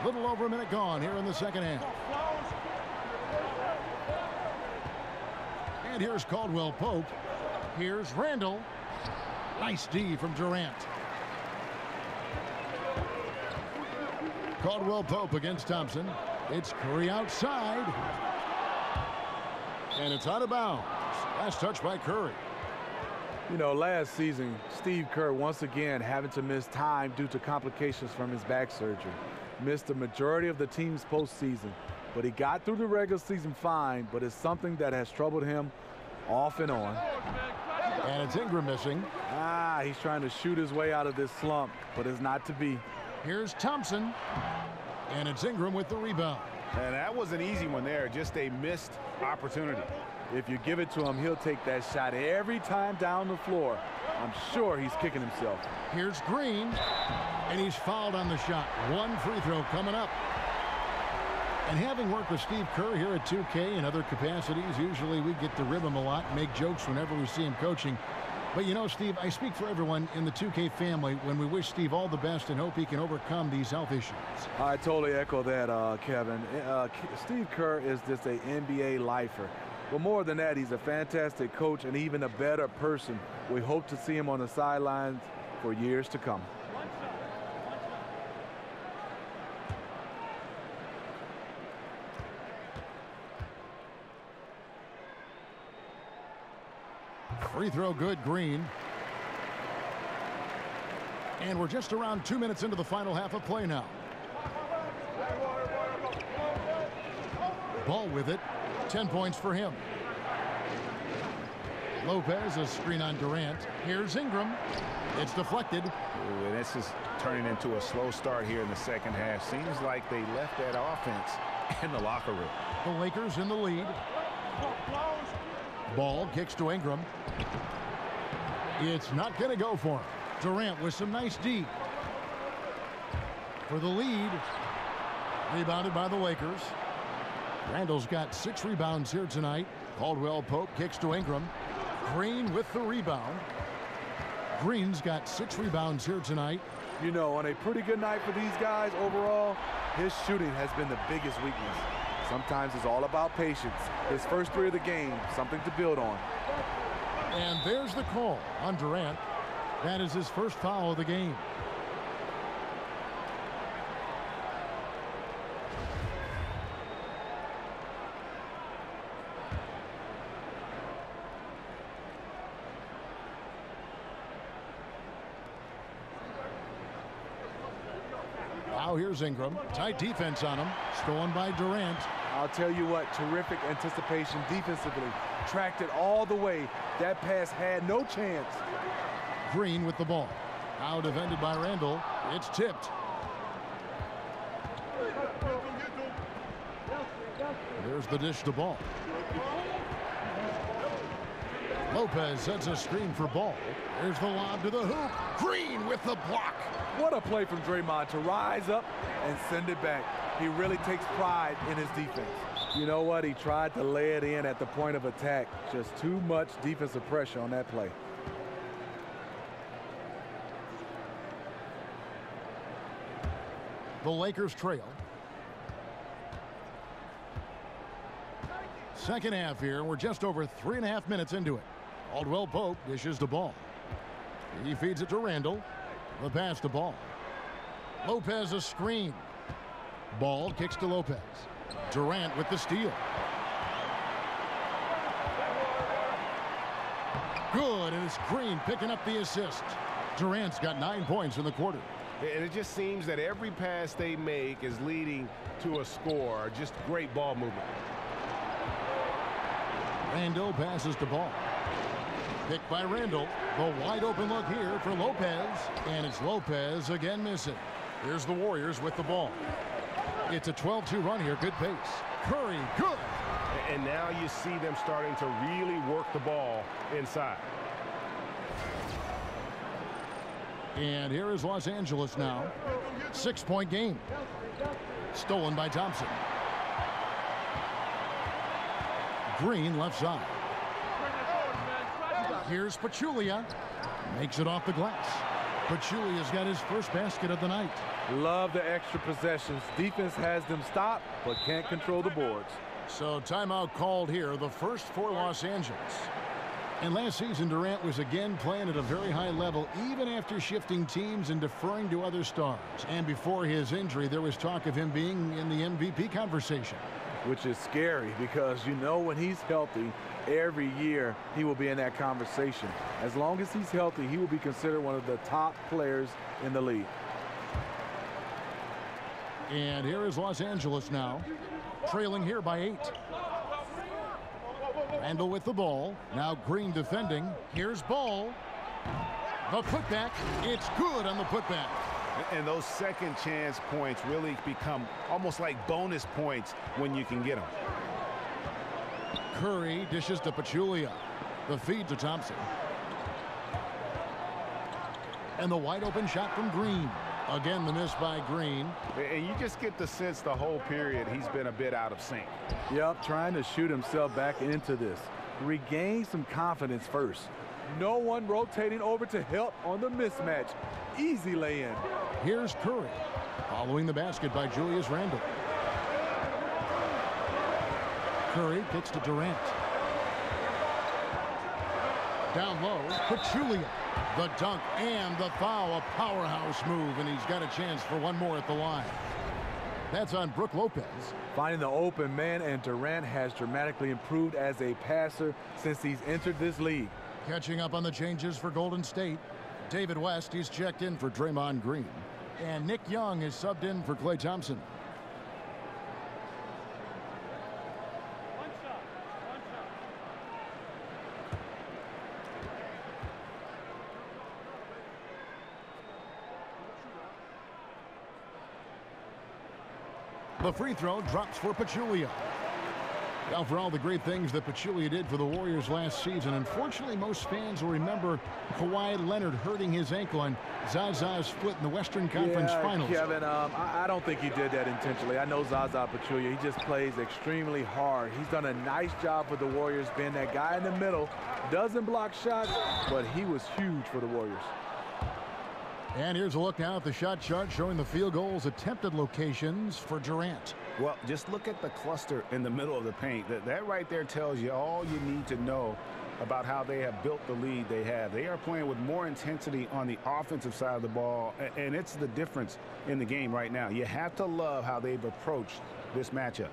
Little over a minute gone here in the second half. And here's Caldwell Pope. Here's Randall. Nice D from Durant. Caldwell Pope against Thompson. It's Curry outside. And it's out of bounds. Last touch by Curry. You know, last season, Steve Kerr once again having to miss time due to complications from his back surgery. Missed the majority of the team's postseason, but he got through the regular season fine, but it's something that has troubled him off and on. And it's Ingram missing. He's trying to shoot his way out of this slump, but it's not to be. Here's Thompson. And it's Ingram with the rebound. And that was an easy one there, just a missed opportunity. If you give it to him, he'll take that shot every time down the floor. I'm sure he's kicking himself. Here's Green, and he's fouled on the shot. One free throw coming up. And having worked with Steve Kerr here at 2K and other capacities, usually we get to rib him a lot and make jokes whenever we see him coaching. But you know, Steve, I speak for everyone in the 2K family when we wish Steve all the best and hope he can overcome these health issues. I totally echo that, Kevin. Steve Kerr is just an NBA lifer. But more than that, he's a fantastic coach and even a better person. We hope to see him on the sidelines for years to come. Free throw good, Green. And we're just around 2 minutes into the final half of play now. Ball with it. 10 points for him. Lopez, a screen on Durant. Here's Ingram. It's deflected. Ooh, this is turning into a slow start here in the second half. Seems like they left that offense in the locker room. The Lakers in the lead. Ball kicks to Ingram. It's not going to go for him. Durant with some nice D. For the lead. Rebounded by the Lakers. Randall's got 6 rebounds here tonight. Caldwell Pope kicks to Ingram. Green with the rebound. Green's got 6 rebounds here tonight. You know, on a pretty good night for these guys overall, his shooting has been the biggest weakness. Sometimes it's all about patience. His first 3 of the game, something to build on. And there's the call on Durant. That is his first foul of the game. Now here's Ingram. Tight defense on him. Stolen by Durant. I'll tell you what, terrific anticipation defensively. Tracked it all the way. That pass had no chance. Green with the ball. Now defended by Randall. It's tipped. There's the dish to Ball. Lopez sets a screen for Ball. There's the lob to the hoop. Green with the block. What a play from Draymond to rise up and send it back. He really takes pride in his defense. You know what? He tried to lay it in at the point of attack. Just too much defensive pressure on that play. The Lakers trail. Second half here. We're just over 3.5 minutes into it. Caldwell Pope dishes the ball. He feeds it to Randall. The pass to Ball. Lopez a screen. Ball kicks to Lopez. Durant with the steal. Good, and it's Green picking up the assist. Durant's got 9 points in the quarter. And it just seems that every pass they make is leading to a score. Just great ball movement. Randall passes to Ball. Picked by Randall. The wide open look here for Lopez. And it's Lopez again missing. Here's the Warriors with the ball. It's a 12-2 run here. Good pace. Curry, good. And now you see them starting to really work the ball inside. And here is Los Angeles now. 6-point game. Stolen by Thompson. Green left side. Here's Pachulia. Makes it off the glass. Pachulia's got his first basket of the night. Love the extra possessions. Defense has them stopped, but can't control the boards. So timeout called here, the first for Los Angeles. And last season, Durant was again playing at a very high level, even after shifting teams and deferring to other stars. And before his injury, there was talk of him being in the MVP conversation. Which is scary because you know when he's healthy, every year he will be in that conversation. As long as he's healthy, he will be considered one of the top players in the league. And here is Los Angeles now, trailing here by 8. Randall with the ball. Now Green defending. Here's Ball. The putback. It's good on the putback. And those second chance points really become almost like bonus points when you can get them. Curry dishes to Pachulia. The feed to Thompson. And the wide open shot from Green. Again, the miss by Green. And you just get the sense the whole period he's been a bit out of sync. Yep, trying to shoot himself back into this. Regain some confidence first. No one rotating over to help on the mismatch. Easy lay-in. Here's Curry, following the basket by Julius Randle. Curry kicks to Durant. Down low, Pachulia. The dunk and the foul, a powerhouse move, and he's got a chance for one more at the line. That's on Brook Lopez. Finding the open man, and Durant has dramatically improved as a passer since he's entered this league. Catching up on the changes for Golden State. David West, he's checked in for Draymond Green. And Nick Young is subbed in for Klay Thompson. The free throw drops for Pachulia. Now, for all the great things that Pachulia did for the Warriors last season, unfortunately, most fans will remember Kawhi Leonard hurting his ankle and Zaza's foot in the Western Conference Finals. Kevin, I don't think he did that intentionally. I know Zaza Pachulia, he just plays extremely hard. He's done a nice job for the Warriors, being that guy in the middle. Doesn't block shots, but he was huge for the Warriors. And here's a look now at the shot chart showing the field goals attempted locations for Durant. Well, just look at the cluster in the middle of the paint. That right there tells you all you need to know about how they have built the lead they have. They are playing with more intensity on the offensive side of the ball, and it's the difference in the game right now. You have to love how they've approached this matchup.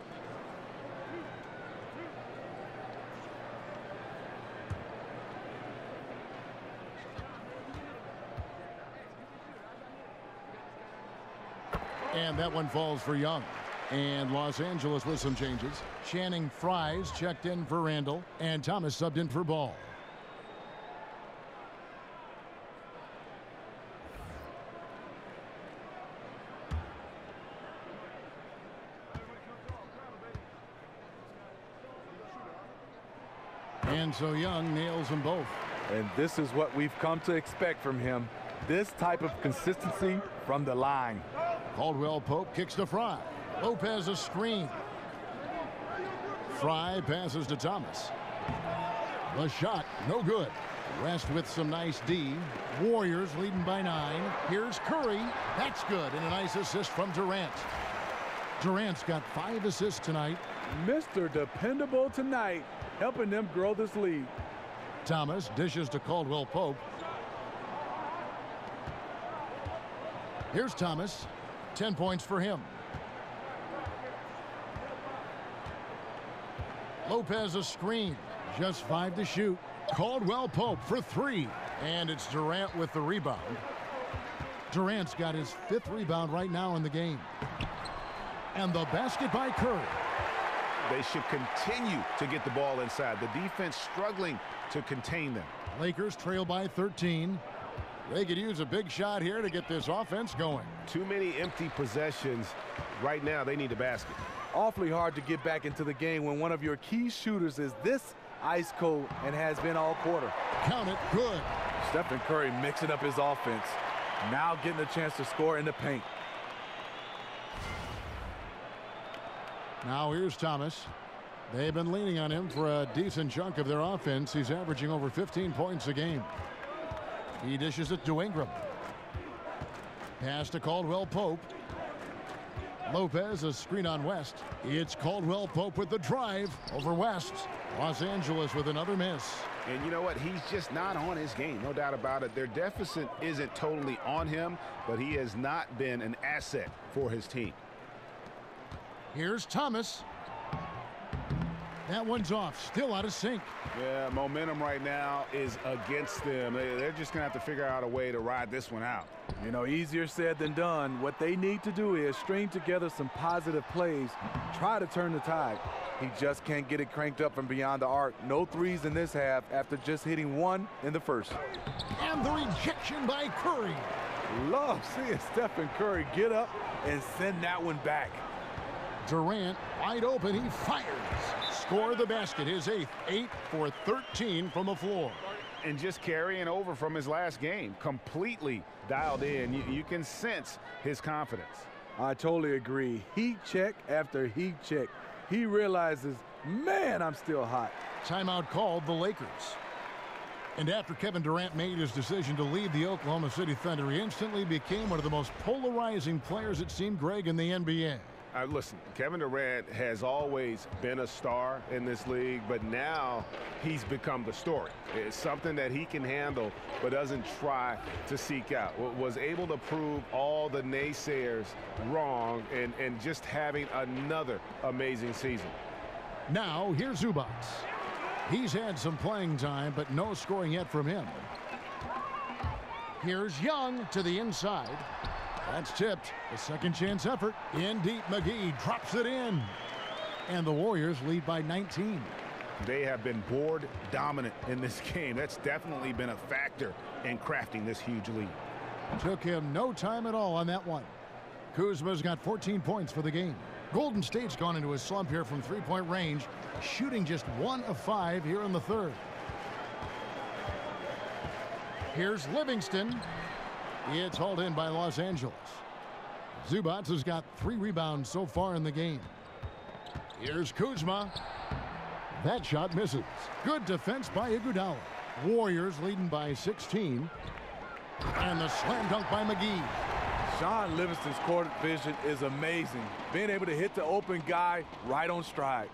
And that one falls for Young. And Los Angeles with some changes. Channing Frye's checked in for Randall, and Thomas subbed in for Ball. And so Young nails them both. And this is what we've come to expect from him. This type of consistency from the line. Caldwell Pope kicks to Fry. Lopez a screen. Fry passes to Thomas. The shot, no good. Rest with some nice D. Warriors leading by 9. Here's Curry. That's good. And a nice assist from Durant. Durant's got 5 assists tonight. Mr. Dependable tonight, helping them grow this lead. Thomas dishes to Caldwell Pope. Here's Thomas. 10 points for him. Lopez a screen. Just 5 to shoot. Caldwell Pope for 3. And it's Durant with the rebound. Durant's got his 5th rebound right now in the game. And the basket by Curry. They should continue to get the ball inside. The defense struggling to contain them. Lakers trail by 13. They could use a big shot here to get this offense going. Too many empty possessions. Right now, they need a basket. Awfully hard to get back into the game when one of your key shooters is this ice cold and has been all quarter. Count it, good. Stephen Curry mixing up his offense. Now getting a chance to score in the paint. Now here's Thomas. They've been leaning on him for a decent chunk of their offense. He's averaging over 15 points a game. He dishes it to Ingram. Pass to Caldwell Pope. Lopez, a screen on West. It's Caldwell Pope with the drive over West. Los Angeles with another miss. And you know what? He's just not on his game, no doubt about it. Their deficit isn't totally on him, but he has not been an asset for his team. Here's Thomas. That one's off, still out of sync. Yeah, momentum right now is against them. They're just going to have to figure out a way to ride this one out. You know, easier said than done. What they need to do is string together some positive plays, try to turn the tide. He just can't get it cranked up from beyond the arc. No threes in this half after just hitting one in the first. And the rejection by Curry. Love seeing Stephen Curry get up and send that one back. Durant wide open, he fires. Score the basket, his 8th, 8 for 13 from the floor. And just carrying over from his last game, completely dialed in. You can sense his confidence. I totally agree. Heat check after heat check. He realizes, man, I'm still hot. Timeout called the Lakers. And after Kevin Durant made his decision to leave the Oklahoma City Thunder, he instantly became one of the most polarizing players, it seemed, Greg, in the NBA. Listen, Kevin Durant has always been a star in this league, but now he's become the story. It's something that he can handle but doesn't try to seek out. Was able to prove all the naysayers wrong and just having another amazing season. Now, here's Zubac. He's had some playing time, but no scoring yet from him. Here's Young to the inside. That's tipped. A second chance effort. In deep, McGee drops it in. And the Warriors lead by 19. They have been board dominant in this game. That's definitely been a factor in crafting this huge lead. Took him no time at all on that one. Kuzma's got 14 points for the game. Golden State's gone into a slump here from three-point range, shooting just 1 of 5 here in the third. Here's Livingston. It's hauled in by Los Angeles. Zubac has got 3 rebounds so far in the game. Here's Kuzma. That shot misses. Good defense by Iguodala. Warriors leading by 16. And the slam dunk by McGee. Sean Livingston's court vision is amazing. Being able to hit the open guy right on stride.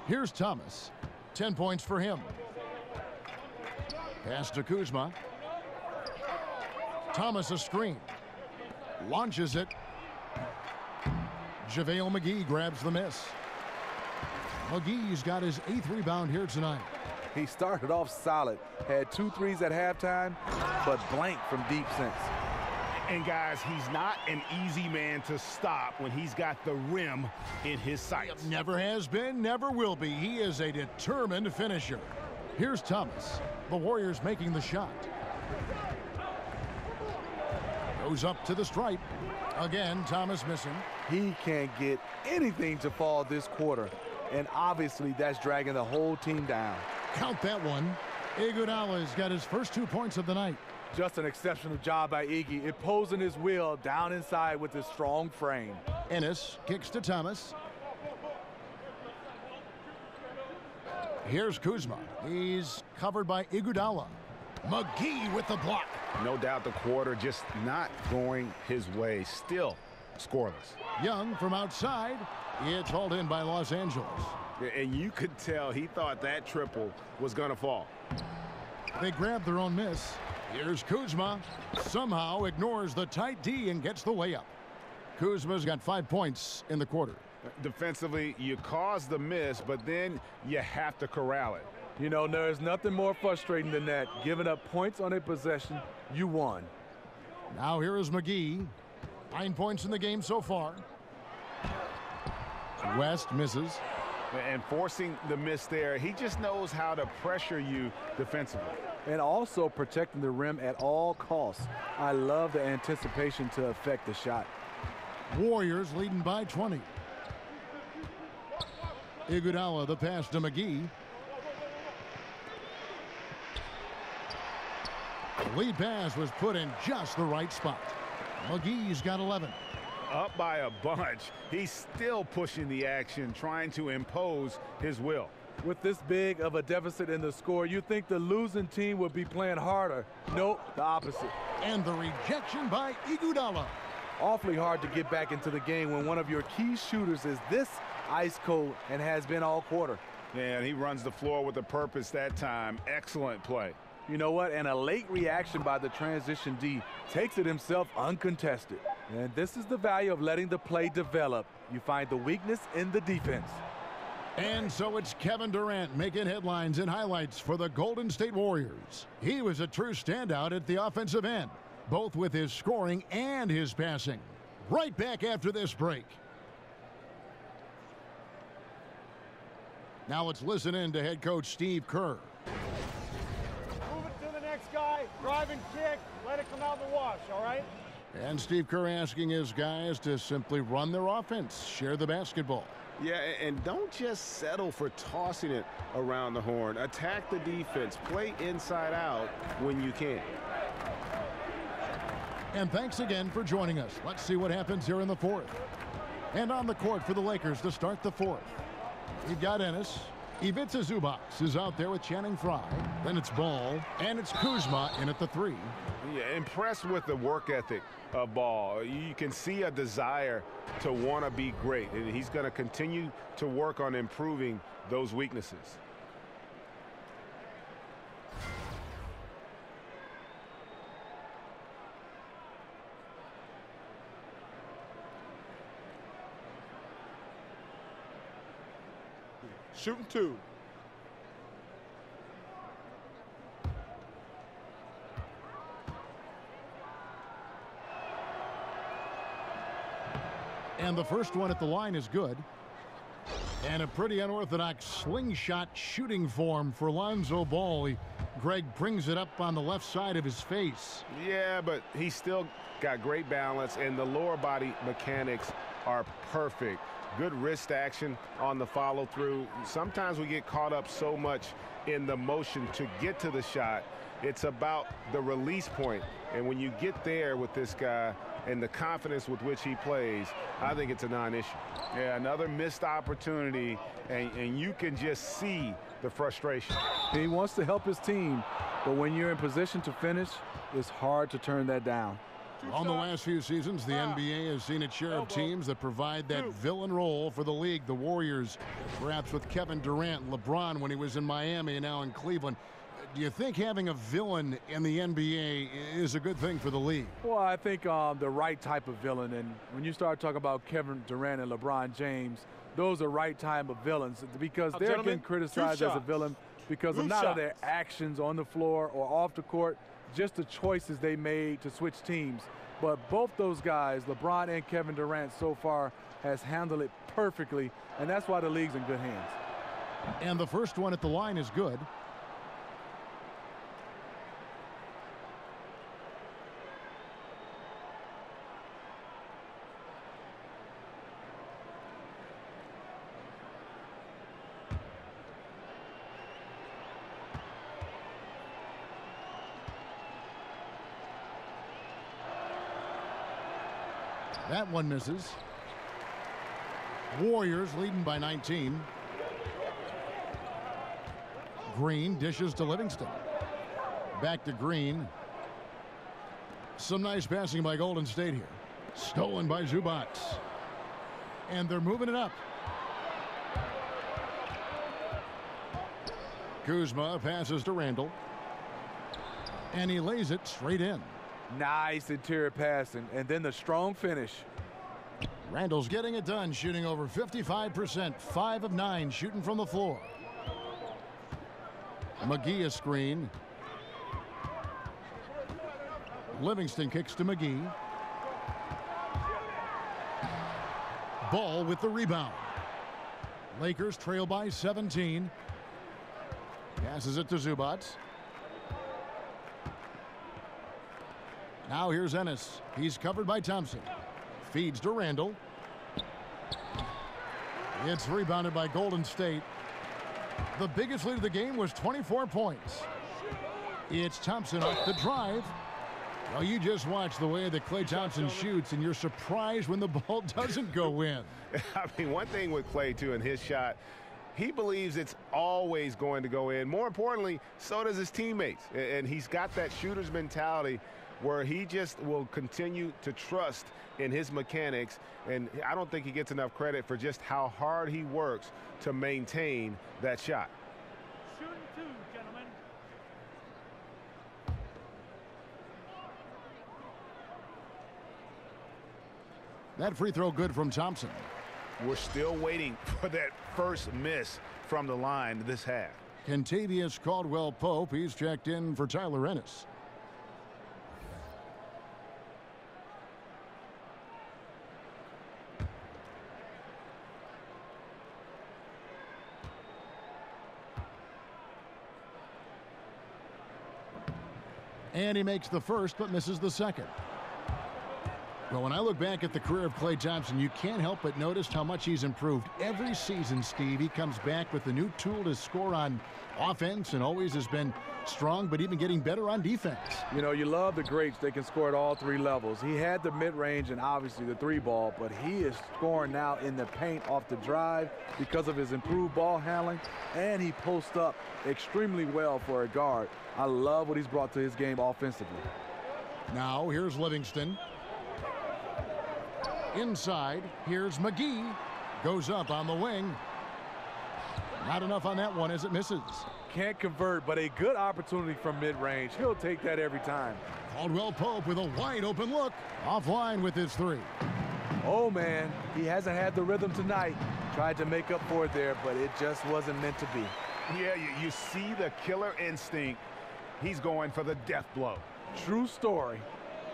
Here's Thomas. 10 points for him. Pass to Kuzma. Thomas a screen. Launches it. JaVale McGee grabs the miss. McGee's got his 8th rebound here tonight. He started off solid. Had 2 threes at halftime, but blank from deep since. And guys, he's not an easy man to stop when he's got the rim in his sights. Never has been, never will be. He is a determined finisher. Here's Thomas. The Warriors making the shot. Goes up to the stripe. Again, Thomas missing. He can't get anything to fall this quarter. And obviously, that's dragging the whole team down. Count that one. Iguodala's got his first 2 points of the night. Just an exceptional job by Iggy, imposing his will down inside with his strong frame. Ennis kicks to Thomas. Here's Kuzma. He's covered by Iguodala. McGee with the block. No doubt the quarter just not going his way. Still scoreless. Young from outside. It's hauled in by Los Angeles. And you could tell he thought that triple was going to fall. They grab their own miss. Here's Kuzma. Somehow ignores the tight D and gets the layup. Kuzma's got 5 points in the quarter. Defensively, you cause the miss, but then you have to corral it. You know, there's nothing more frustrating than that. Giving up points on a possession, you won. Now here is McGee. 9 points in the game so far. West misses. And forcing the miss there, he just knows how to pressure you defensively. And also protecting the rim at all costs. I love the anticipation to affect the shot. Warriors leading by 20. Iguodala the pass to McGee. The lead pass was put in just the right spot. McGee's got 11. up by a bunch, he's still pushing the action, trying to impose his will. With this big of a deficit in the score, you think the losing team would be playing harder. Nope, the opposite. And the rejection by Iguodala. Awfully hard to get back into the game when one of your key shooters is this ice cold and has been all quarter. Yeah, and he runs the floor with a purpose that time. Excellent play. You know what? And a late reaction by the transition D takes it himself uncontested. And this is the value of letting the play develop. You find the weakness in the defense. And so it's Kevin Durant making headlines and highlights for the Golden State Warriors. He was a true standout at the offensive end, both with his scoring and his passing. Right back after this break. Now let's listen in to head coach Steve Kerr. Move it to the next guy, drive and kick, let it come out in the wash, all right? And Steve Kerr asking his guys to simply run their offense, share the basketball. Yeah, and don't just settle for tossing it around the horn. Attack the defense. Play inside out when you can. And thanks again for joining us. Let's see what happens here in the fourth. And on the court for the Lakers to start the fourth. We've got Ennis. Ivica Zubac is out there with Channing Frye. Then it's Ball, and it's Kuzma in at the 3. Yeah, impressed with the work ethic of Ball. You can see a desire to want to be great, and he's going to continue to work on improving those weaknesses. Shooting 2. And the first one at the line is good. And a pretty unorthodox slingshot shooting form for Lonzo Ball. Greg brings it up on the left side of his face. Yeah, but he's still got great balance, and the lower body mechanics are perfect. Good wrist action on the follow-through. Sometimes we get caught up so much in the motion to get to the shot. It's about the release point. And when you get there with this guy and the confidence with which he plays, I think it's a non-issue. Yeah, another missed opportunity, and you can just see the frustration. He wants to help his team, but when you're in position to finish, it's hard to turn that down. On the last few seasons, the NBA has seen its share of teams that provide that villain role for the league. The Warriors, perhaps with Kevin Durant, LeBron when he was in Miami and now in Cleveland. Do you think having a villain in the NBA is a good thing for the league? Well, I think the right type of villain. And when you start talking about Kevin Durant and LeBron James, those are right type of villains because they're getting criticized as a villain because of not of their actions on the floor or off the court, just the choices they made to switch teams. But both those guys, LeBron and Kevin Durant, so far has handled it perfectly, and that's why the league's in good hands. And the first one at the line is good. That one misses. Warriors leading by 19. Green dishes to Livingston. Back to Green. Some nice passing by Golden State here. Stolen by Zubac. And they're moving it up. Kuzma passes to Randall. And he lays it straight in. Nice interior passing, and then the strong finish. Randall's getting it done, shooting over 55%, 5 of 9 shooting from the floor. McGee a screen. Livingston kicks to McGee. Ball with the rebound. Lakers trail by 17. Passes it to Zubac. Now here's Ennis. He's covered by Thompson. Feeds to Randall. It's rebounded by Golden State. The biggest lead of the game was 24 points. It's Thompson off the drive. Well, you just watch the way that Klay Thompson shoots, and you're surprised when the ball doesn't go in. I mean, one thing with Klay, too, in his shot, he believes it's always going to go in. More importantly, so does his teammates. And he's got that shooter's mentality where he just will continue to trust in his mechanics. And I don't think he gets enough credit for just how hard he works to maintain that shot. Shooting 2, gentlemen. That free throw good from Thompson. We're still waiting for that first miss from the line this half. Kentavious Caldwell-Pope, he's checked in for Tyler Ennis. And he makes the first but misses the second. Well, when I look back at the career of Klay Thompson, you can't help but notice how much he's improved. Every season, Steve, he comes back with a new tool to score on offense and always has been strong, but even getting better on defense. You know, you love the greats. They can score at all 3 levels. He had the mid-range and obviously the 3-ball, but he is scoring now in the paint off the drive because of his improved ball handling, and he posts up extremely well for a guard. I love what he's brought to his game offensively. Now, here's Livingston. Inside, here's McGee. Goes up on the wing. Not enough on that one as it misses. Can't convert, but a good opportunity from mid-range. He'll take that every time. Caldwell-Pope with a wide open look. Offline with his 3. Oh, man, he hasn't had the rhythm tonight. Tried to make up for it there, but it just wasn't meant to be. Yeah, you see the killer instinct. He's going for the death blow. True story.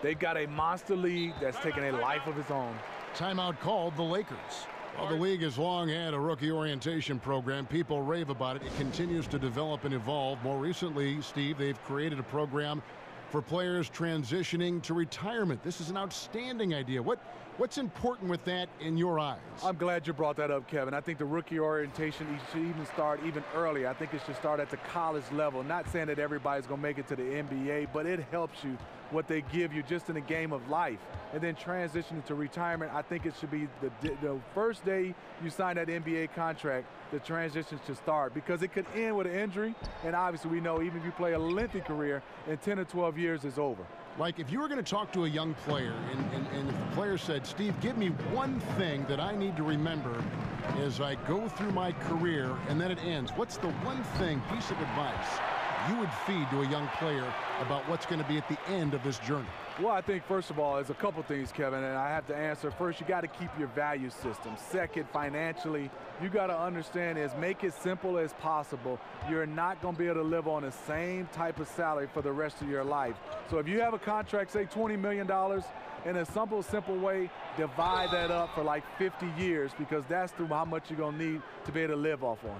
They've got a monster league that's taking a life of its own. Timeout called the Lakers. Well, the league has long had a rookie orientation program. People rave about it. It continues to develop and evolve. More recently, Steve, they've created a program for players transitioning to retirement. This is an outstanding idea. What's important with that in your eyes? I'm glad you brought that up, Kevin. I think the rookie orientation should even start even earlier. I think it should start at the college level. Not saying that everybody's going to make it to the NBA, but it helps you what they give you just in the game of life. And then transitioning to retirement, I think it should be the first day you sign that NBA contract, the transition should start, because it could end with an injury. And obviously we know even if you play a lengthy career, in 10 or 12 years is over. Like if you were going to talk to a young player and if the player said, Steve, give me one thing that I need to remember as I go through my career and then it ends, what's the one thing, piece of advice you would feed to a young player about what's going to be at the end of this journey? Well, I think, first of all, there's a couple things, Kevin, and I have to answer. First, you got to keep your value system. Second, financially, you got to understand is make it simple as possible. You're not going to be able to live on the same type of salary for the rest of your life. So if you have a contract, say $20 million, in a simple way, divide that up for like 50 years, because that's how much you're going to need to be able to live off on.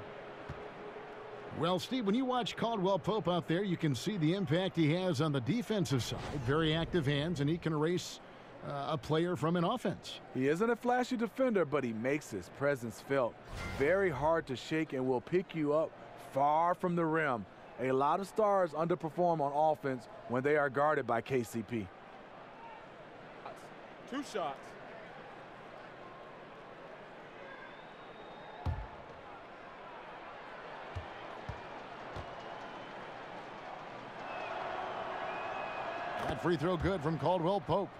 Well, Steve, when you watch Caldwell-Pope out there, you can see the impact he has on the defensive side. Very active hands, and he can erase a player from an offense. He isn't a flashy defender, but he makes his presence felt. Very hard to shake and will pick you up far from the rim. A lot of stars underperform on offense when they are guarded by KCP. 2 shots. That free throw good from Caldwell-Pope.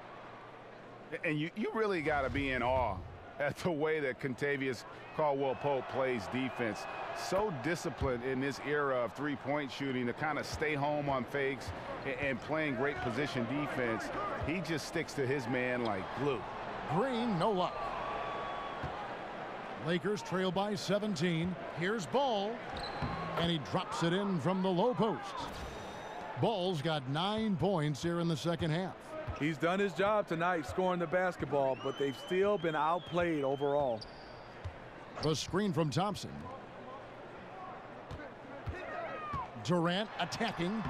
And you really got to be in awe at the way that Kentavious Caldwell-Pope plays defense. So disciplined in this era of three-point shooting to kind of stay home on fakes and playing great position defense. He just sticks to his man like glue. Green, no luck. Lakers trail by 17. Here's Ball, and he drops it in from the low post. Ball's got 9 points here in the second half. He's done his job tonight scoring the basketball, but they've still been outplayed overall. The screen from Thompson. Durant attacking.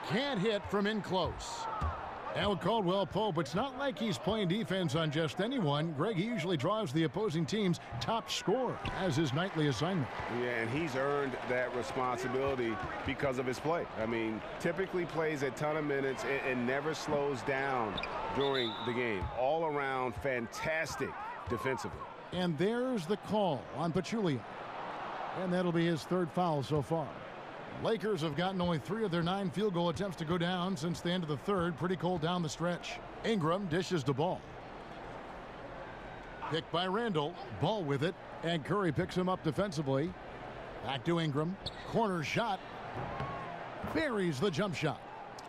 Can't hit from in close. And with Caldwell Pope, it's not like he's playing defense on just anyone. Greg, he usually draws the opposing team's top scorer as his nightly assignment. Yeah, and he's earned that responsibility because of his play. I mean, typically plays a ton of minutes and never slows down during the game. All around fantastic defensively. And there's the call on Pachulia. And that'll be his third foul so far. Lakers have gotten only 3 of their 9 field goal attempts to go down since the end of the third. Pretty cold down the stretch. Ingram dishes the ball. Picked by Randall. Ball with it. And Curry picks him up defensively. Back to Ingram. Corner shot. Buries the jump shot.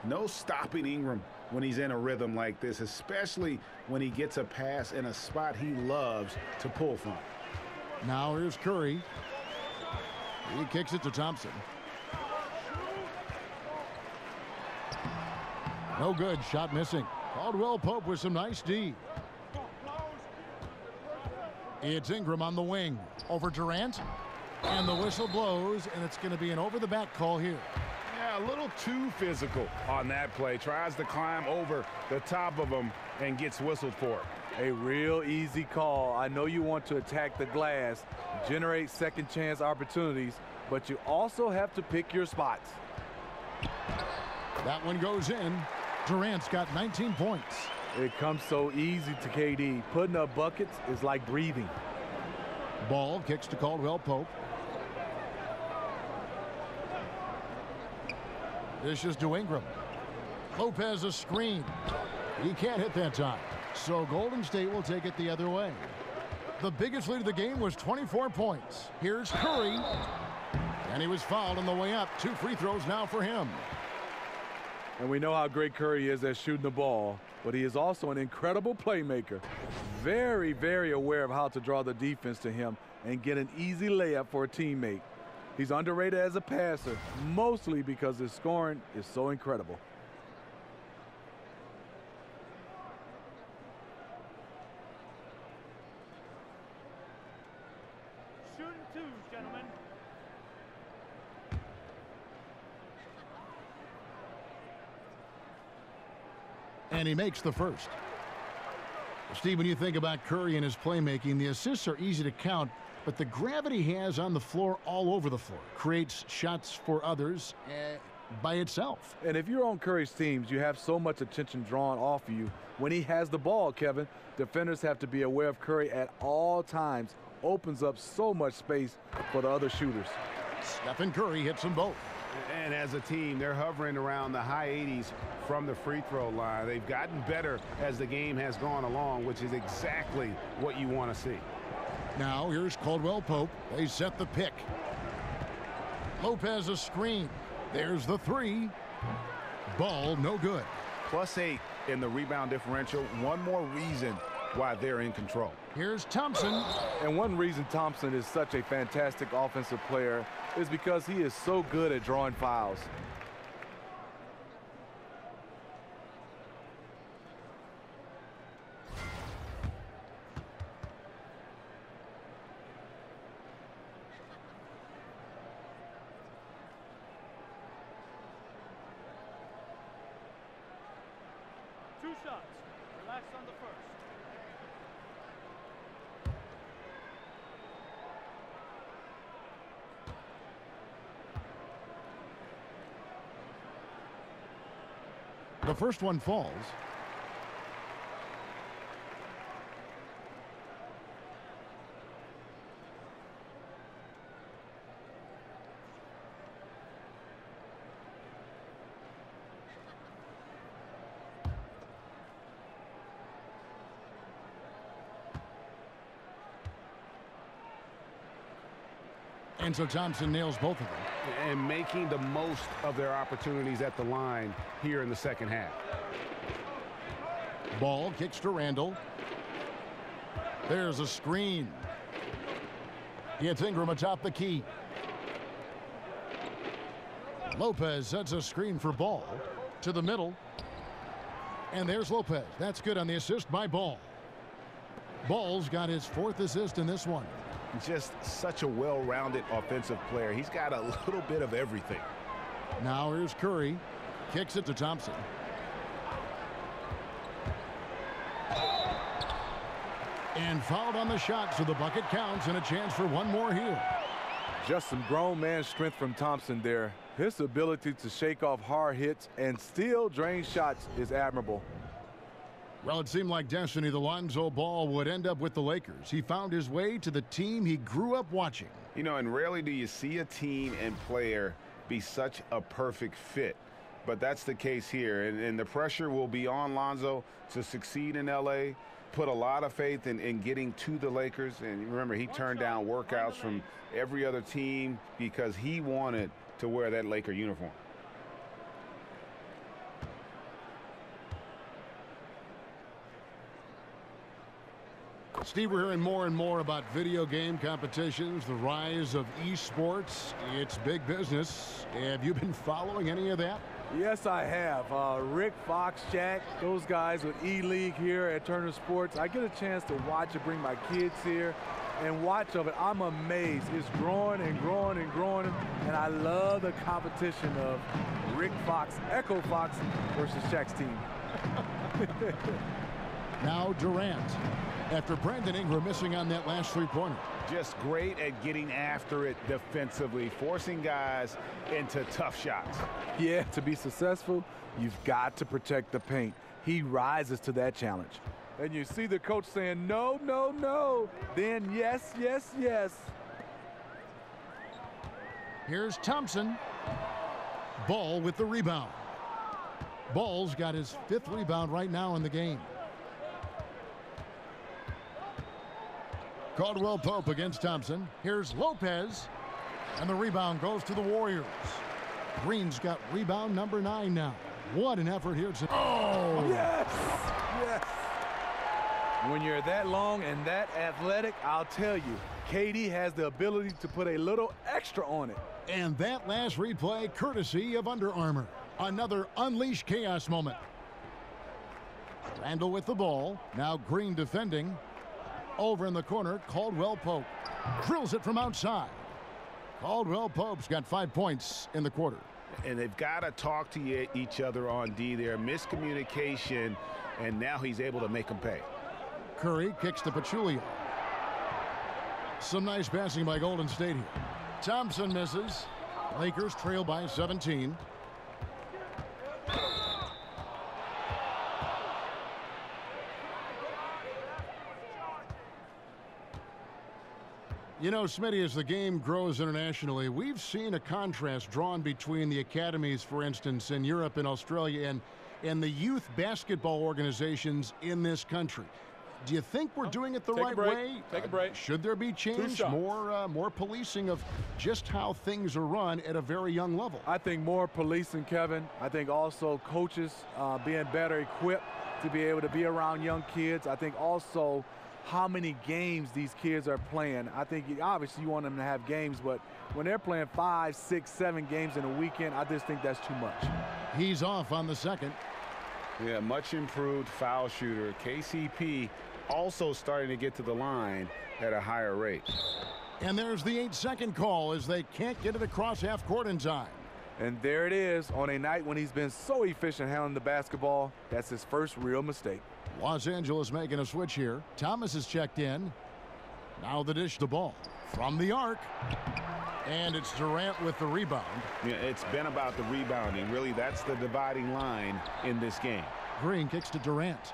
No stopping Ingram when he's in a rhythm like this, especially when he gets a pass in a spot he loves to pull from. Now here's Curry. He kicks it to Thompson. No good. Shot missing. Caldwell Pope with some nice D. It's Ingram on the wing. Over Durant. And the whistle blows, and it's going to be an over-the-back call here. Yeah, a little too physical on that play. Tries to climb over the top of him and gets whistled for it. A real easy call. I know you want to attack the glass, generate second chance opportunities, but you also have to pick your spots. That one goes in. Durant's got 19 points. It comes so easy to KD. Putting up buckets is like breathing. Ball kicks to Caldwell Pope. Dishes to Ingram. Lopez a screen. He can't hit that time. So Golden State will take it the other way. The biggest lead of the game was 24 points. Here's Curry. And he was fouled on the way up. 2 free throws now for him. And we know how great Curry is at shooting the ball, but he is also an incredible playmaker. Very, very aware of how to draw the defense to him and get an easy layup for a teammate. He's underrated as a passer, mostly because his scoring is so incredible. Shooting 2, gentlemen. And he makes the first. Steve, when you think about Curry and his playmaking, the assists are easy to count, but the gravity he has on the floor all over the floor creates shots for others by itself. And if you're on Curry's teams, you have so much attention drawn off of you. When he has the ball, Kevin, defenders have to be aware of Curry at all times. Opens up so much space for the other shooters. Stephen Curry hits them both. And as a team, they're hovering around the high 80s from the free throw line. They've gotten better as the game has gone along, which is exactly what you want to see. Now here's Caldwell Pope. They set the pick. Lopez a screen. There's the 3. Ball no good. +8 in the rebound differential. One more reason why they're in control. Here's Thompson. And one reason Thompson is such a fantastic offensive player is because he is so good at drawing fouls. Two shots. Relax on the first. The first one falls. And so Thompson nails both of them. And making the most of their opportunities at the line here in the second half. Ball kicks to Randall. There's a screen. It's Ingram atop the key. Lopez sets a screen for Ball to the middle. And there's Lopez. That's good on the assist by Ball. Ball's got his 4th assist in this one. Just such a well-rounded offensive player. He's got a little bit of everything. Now here's Curry. Kicks it to Thompson. And fouled on the shot, so the bucket counts and a chance for one more here. Just some grown man strength from Thompson there. His ability to shake off hard hits and still drain shots is admirable. Well, it seemed like destiny. The Lonzo Ball would end up with the Lakers. He found his way to the team he grew up watching. You know, and rarely do you see a team and player be such a perfect fit. But that's the case here. And the pressure will be on Lonzo to succeed in L.A., put a lot of faith in getting to the Lakers. And remember, he turned down workouts from every other team because he wanted to wear that Laker uniform. Steve, we're hearing more and more about video game competitions, the rise of esports. It's big business. Have you been following any of that? Yes, I have. Rick, Fox, Shaq, those guys with E-League here at Turner Sports. I get a chance to watch it, bring my kids here and watch of it. I'm amazed. It's growing and growing and growing, and I love the competition of Rick Fox, Echo Fox versus Shaq's team. Now Durant, after Brandon Ingram missing on that last three-pointer. Just great at getting after it defensively, forcing guys into tough shots. Yeah, to be successful, you've got to protect the paint. He rises to that challenge. And you see the coach saying, no, no, no. Then yes, yes, yes. Here's Thompson. Ball with the rebound. Ball's got his 5th rebound right now in the game. Caldwell Pope against Thompson. Here's Lopez. And the rebound goes to the Warriors. Green's got rebound number 9 now. What an effort here. Oh! Yes! Yes! When you're that long and that athletic, I'll tell you, KD has the ability to put a little extra on it. And that last replay, courtesy of Under Armour. Another Unleash Chaos moment. Randall with the ball. Now Green defending. Over in the corner, Caldwell Pope drills it from outside. Caldwell Pope's got 5 points in the quarter. And they've got to talk to each other on D there. Miscommunication, and now he's able to make them pay. Curry kicks to Pachulia. Some nice passing by Golden State here. Thompson misses. Lakers trail by 17. You know, Smitty, as the game grows internationally, we've seen a contrast drawn between the academies, for instance, in Europe and Australia and the youth basketball organizations in this country. Do you think we're doing it the right way? Take a break. Should there be change, more policing of just how things are run at a very young level? I think more policing, Kevin. I think also coaches being better equipped to be able to be around young kids. I think also how many games these kids are playing. I think obviously you want them to have games, but when they're playing 5, 6, 7 games in a weekend, I just think that's too much. He's off on the second. Yeah, much improved foul shooter. KCP also starting to get to the line at a higher rate. And there's the 8-second call as they can't get it across half court in time. And there it is on a night when he's been so efficient handling the basketball. That's his first real mistake. Los Angeles making a switch here. Thomas is checked in. Now the dish the ball from the arc. And it's Durant with the rebound. Yeah, it's been about the rebounding. Really, that's the dividing line in this game. Green kicks to Durant.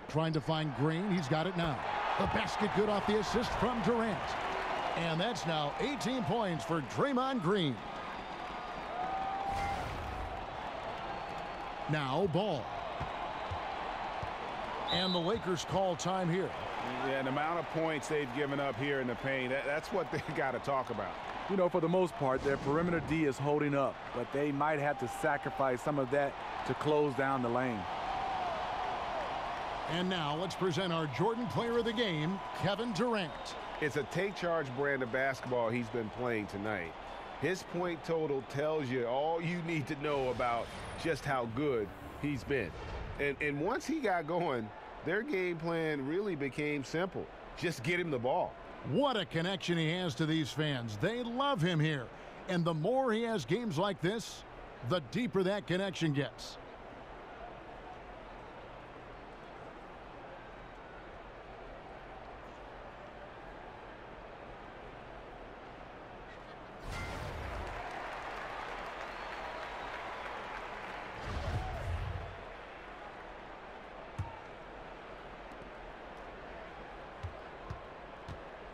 Trying to find Green. He's got it now. The basket good off the assist from Durant. And that's now 18 points for Draymond Green. Now Ball. And the Lakers call time here. Yeah, the amount of points they've given up here in the paint, that's what they've got to talk about. You know, for the most part, their perimeter D is holding up, but they might have to sacrifice some of that to close down the lane. And now let's present our Jordan Player of the Game, Kevin Durant. It's a take-charge brand of basketball he's been playing tonight. His point total tells you all you need to know about just how good he's been. And once he got going, their game plan really became simple. Just get him the ball. What a connection he has to these fans. They love him here. And the more he has games like this, the deeper that connection gets.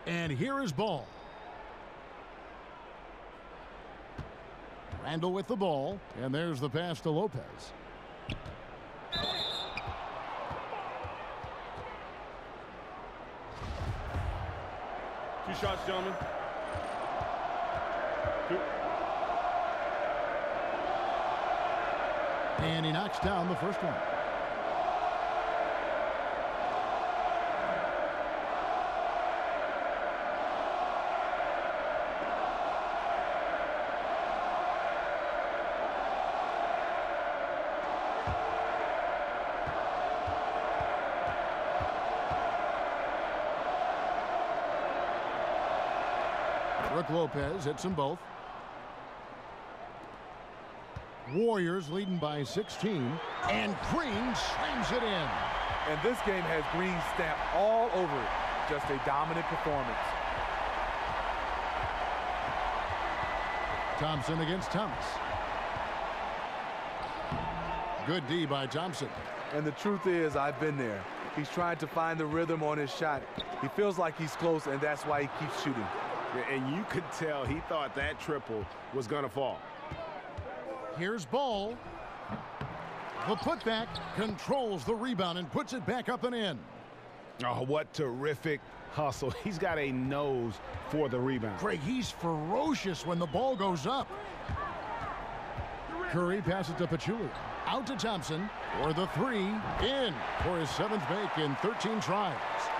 And here is ball. Randall with the ball, and there's the pass to Lopez. 2 shots, gentlemen. 2. And he knocks down the first one. Brook Lopez hits them both. Warriors leading by 16, and Green slams it in. And this game has Green stamped all over it. Just a dominant performance. Thompson against Thomas. Good D by Thompson. And the truth is, I've been there. He's trying to find the rhythm on his shot. He feels like he's close, and that's why he keeps shooting. And you could tell he thought that triple was going to fall. Here's Ball. The putback controls the rebound and puts it back up and in. Oh, what terrific hustle. He's got a nose for the rebound. Craig, he's ferocious when the ball goes up. Curry passes to Pachulia. Out to Thompson for the 3. In for his 7th make in 13 tries.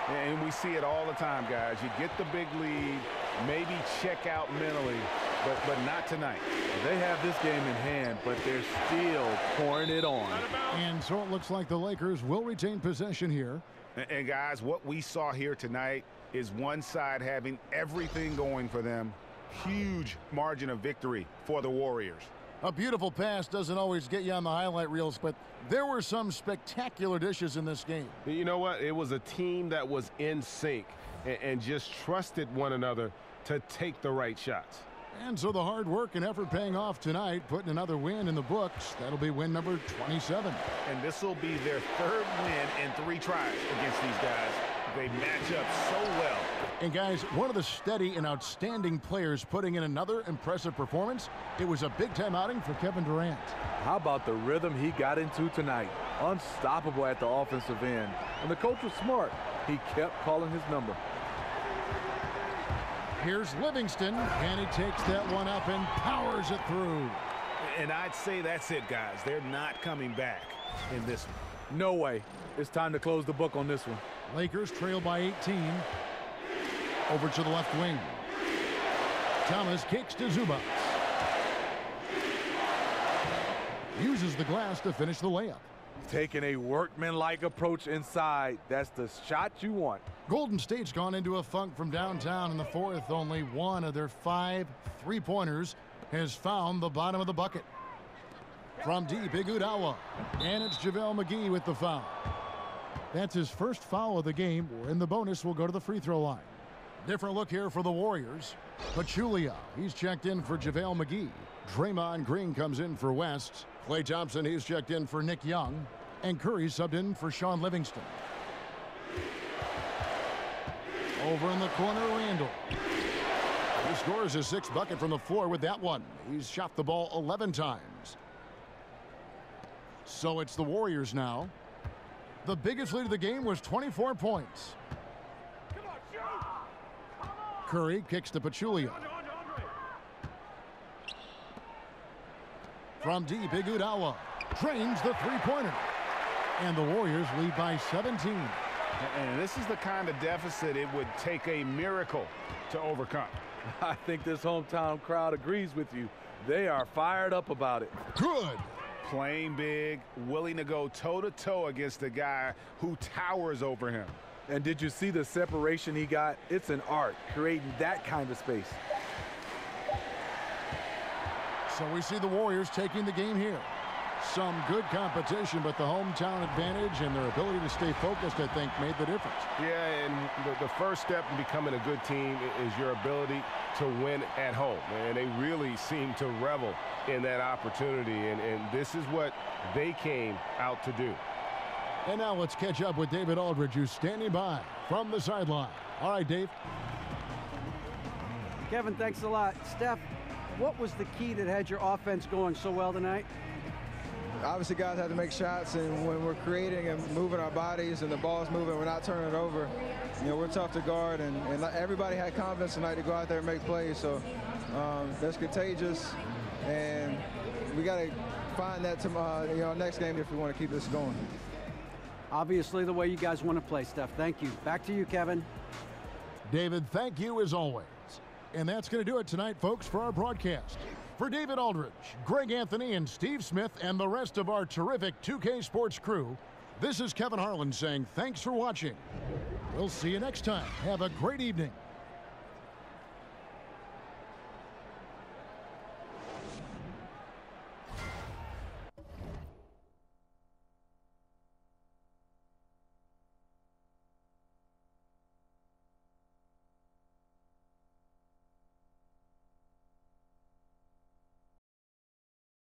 And we see it all the time, guys. You get the big lead, maybe check out mentally, but not tonight. They have this game in hand, but they're still pouring it on. And so it looks like the Lakers will retain possession here. And guys, what we saw here tonight is one side having everything going for them. Huge margin of victory for the Warriors. A beautiful pass doesn't always get you on the highlight reels, but there were some spectacular dishes in this game. You know what? It was a team that was in sync and just trusted one another to take the right shots. And so the hard work and effort paying off tonight, putting another win in the books. That'll be win number 27. And this will be their 3rd win in 3 tries against these guys. They match up so well. And guys, one of the steady and outstanding players putting in another impressive performance. It was a big-time outing for Kevin Durant. How about the rhythm he got into tonight? Unstoppable at the offensive end. And the coach was smart. He kept calling his number. Here's Livingston, and he takes that one up and powers it through. And I'd say that's it, guys. They're not coming back in this one. No way. It's time to close the book on this one. Lakers trail by 18. Over to the left wing. Thomas kicks to Zubac. Uses the glass to finish the layup. Taking a workmanlike approach inside. That's the shot you want. Golden State's gone into a funk from downtown in the 4th. Only one of their 5 3-pointers has found the bottom of the bucket. From deep, Iguodala. And it's JaVale McGee with the foul. That's his first foul of the game, and the bonus will go to the free throw line. Different look here for the Warriors. Pachulia, he's checked in for JaVale McGee. Draymond Green comes in for West. Klay Thompson, he's checked in for Nick Young. And Curry subbed in for Sean Livingston. Over in the corner, Randall. He scores his 6th bucket from the floor with that one. He's shot the ball 11 times. So it's the Warriors now. The biggest lead of the game was 24 points. Curry kicks to Pachulia. From deep, Iguodala drains the 3-pointer. And the Warriors lead by 17. And this is the kind of deficit it would take a miracle to overcome. I think this hometown crowd agrees with you. They are fired up about it. Good. Playing big, willing to go toe-to-toe against a guy who towers over him. And did you see the separation he got? It's an art, creating that kind of space. So we see the Warriors taking the game here. Some good competition, but the hometown advantage and their ability to stay focused, I think, made the difference. Yeah, and the first step in becoming a good team is your ability to win at home. And they really seem to revel in that opportunity, and this is what they came out to do. And now let's catch up with David Aldridge, who's standing by from the sideline. All right, Dave. Kevin, thanks a lot. Steph, what was the key that had your offense going so well tonight? Obviously, guys have to make shots, and when we're creating and moving our bodies and the ball's moving, we're not turning it over. You know, we're tough to guard, and everybody had confidence tonight to go out there and make plays. So that's contagious, and we got to find that next game if we want to keep this going. Obviously, the way you guys want to play, Steph. Thank you. Back to you, Kevin. David, thank you as always. And that's going to do it tonight, folks, for our broadcast. For David Aldridge, Greg Anthony, and Steve Smith, and the rest of our terrific 2K Sports crew, this is Kevin Harlan saying thanks for watching. We'll see you next time. Have a great evening.